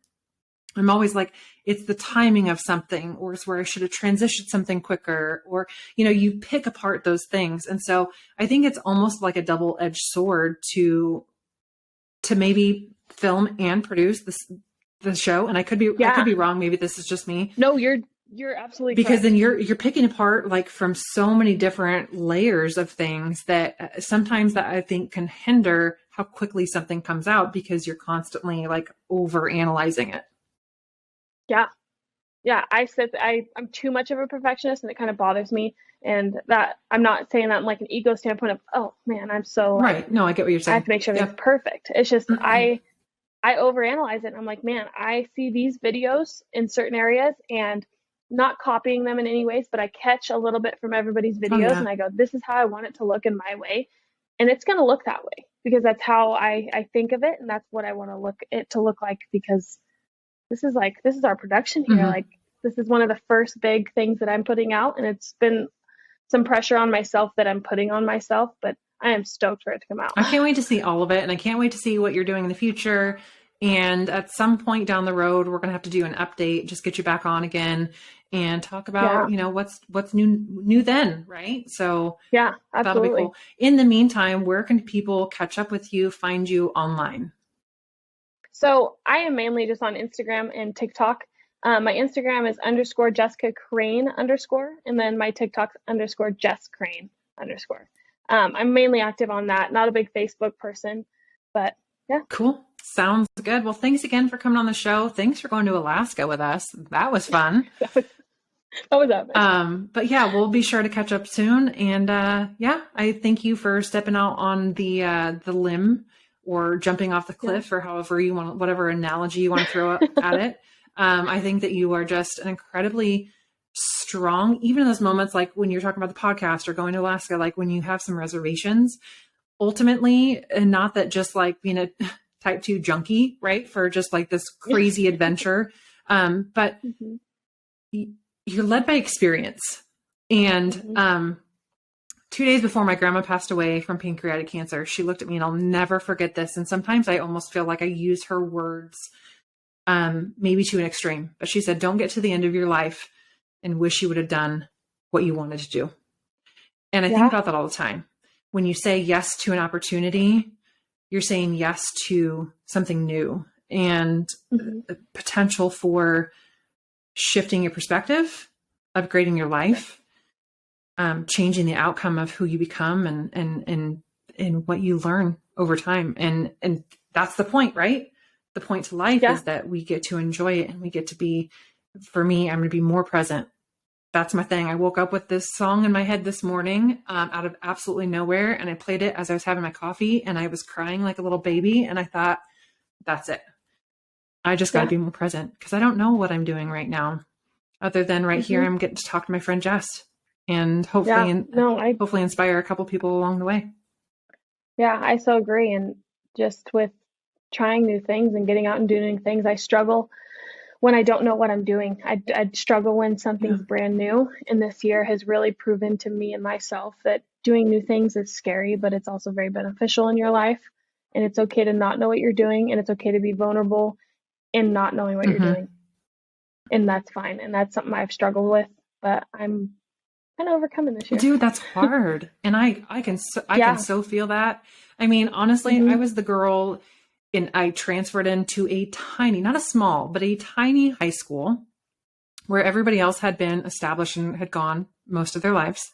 I'm always like, it's the timing of something, or it's where I should have transitioned something quicker, or, you know, you pick apart those things. And so I think it's almost like a double-edged sword to maybe film and produce the show. And I could be wrong. Maybe this is just me. No, you're absolutely because correct. Then you're picking apart like from so many different layers of things that sometimes that I think can hinder how quickly something comes out because you're constantly like over analyzing it. Yeah. I'm too much of a perfectionist, and it kind of bothers me. And that I'm not saying that in like an ego standpoint of, oh man, I'm so right. No, I get what you're saying. I have to make sure it's perfect. It's just I overanalyze it. And I'm like, man, I see these videos in certain areas and not copying them in any ways, but I catch a little bit from everybody's Oh videos yeah. and I go, this is how I want it to look in my way. And it's going to look that way because that's how I think of it. And that's what I want to look like because this is our production here. Hmm. Like, this is one of the first big things that I'm putting out. And it's been some pressure on myself that I'm putting on myself, but I am stoked for it to come out. I can't wait to see all of it, and I can't wait to see what you're doing in the future. And at some point down the road, we're going to have to do an update, just get you back on again and talk about, Yeah. what's new then, right? So Yeah, that'll be absolutely. cool. In the meantime, where can people catch up with you, find you online? So I am mainly just on Instagram and TikTok. My Instagram is underscore Jessica Crane underscore, and then my TikTok's underscore Jess Crane underscore. I'm mainly active on that. Not a big Facebook person, but yeah. Cool. Sounds good. Well, thanks again for coming on the show. Thanks for going to Alaska with us. That was fun. That was epic. But yeah, we'll be sure to catch up soon. And yeah, I thank you for stepping out on the limb or jumping off the cliff or however you want, whatever analogy you want to throw at it. I think that you are just an incredibly strong, even in those moments like when you're talking about the podcast or going to Alaska, like when you have some reservations, ultimately, and not that just like being a type 2 junkie, right? For just like this crazy adventure. But Mm-hmm. you're led by experience. And Mm-hmm. 2 days before my grandma passed away from pancreatic cancer, she looked at me, and I'll never forget this. And sometimes I almost feel like I use her words maybe to an extreme. But she said, don't get to the end of your life and wish you would have done what you wanted to do. And I think Yeah. about that all the time. When you say yes to an opportunity, you're saying yes to something new and Mm-hmm. potential for shifting your perspective, upgrading your life, changing the outcome of who you become and what you learn over time. And that's the point, right? The point to life Yeah. is that we get to enjoy it and we get to be, for me, I'm going to be more present. That's my thing. I woke up with this song in my head this morning out of absolutely nowhere. And I played it as I was having my coffee and I was crying like a little baby. And I thought, that's it. I just got to be more present because I don't know what I'm doing right now. Other than right here, I'm getting to talk to my friend Jess and hopefully inspire a couple people along the way. Yeah, I so agree. And just with trying new things and getting out and doing new things, I struggle when I don't know what I'm doing. I'd struggle when something's brand new. And this year has really proven to me and myself that doing new things is scary, but it's also very beneficial in your life. And it's okay to not know what you're doing, and it's okay to be vulnerable in not knowing what you're doing. And that's fine. And that's something I've struggled with, but I'm kind of overcoming this year. Dude, that's hard. And I can so feel that. I mean, honestly, I was the girl and I transferred into a tiny, not a small, but a tiny high school where everybody else had been established and had gone most of their lives.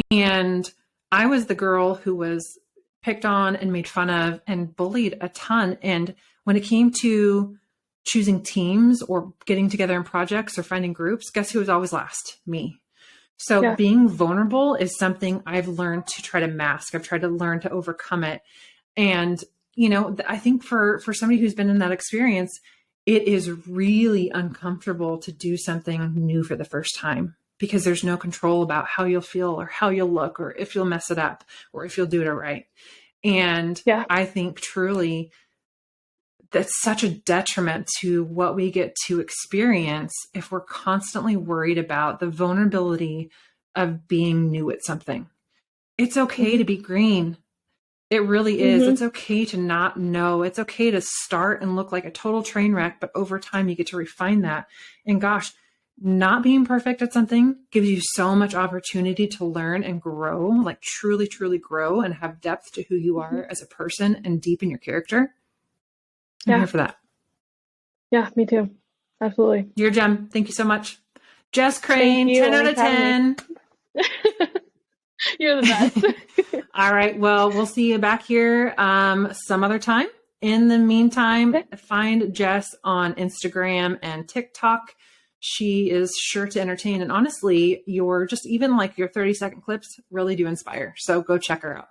And I was the girl who was picked on and made fun of and bullied a ton. And when it came to choosing teams or getting together in projects or finding groups, guess who was always last? Me. So being vulnerable is something I've learned to try to mask. I've tried to learn to overcome it. And, I think for somebody who's been in that experience, it is really uncomfortable to do something new for the first time because there's no control about how you'll feel or how you'll look or if you'll mess it up or if you'll do it right. And I think truly that's such a detriment to what we get to experience if we're constantly worried about the vulnerability of being new at something. It's okay to be green. It really is. It's okay to not know. It's okay to start and look like a total train wreck, but over time you get to refine that. And gosh, not being perfect at something gives you so much opportunity to learn and grow, like truly, truly grow and have depth to who you are as a person and deepen your character. I'm here for that. Yeah, me too. Absolutely. You're a gem. Thank you so much. Jess Crane, 10 out of 10. You're the best. All right. Well, we'll see you back here some other time. In the meantime, find Jess on Instagram and TikTok. She is sure to entertain. And honestly, your 30-second clips really do inspire. So go check her out.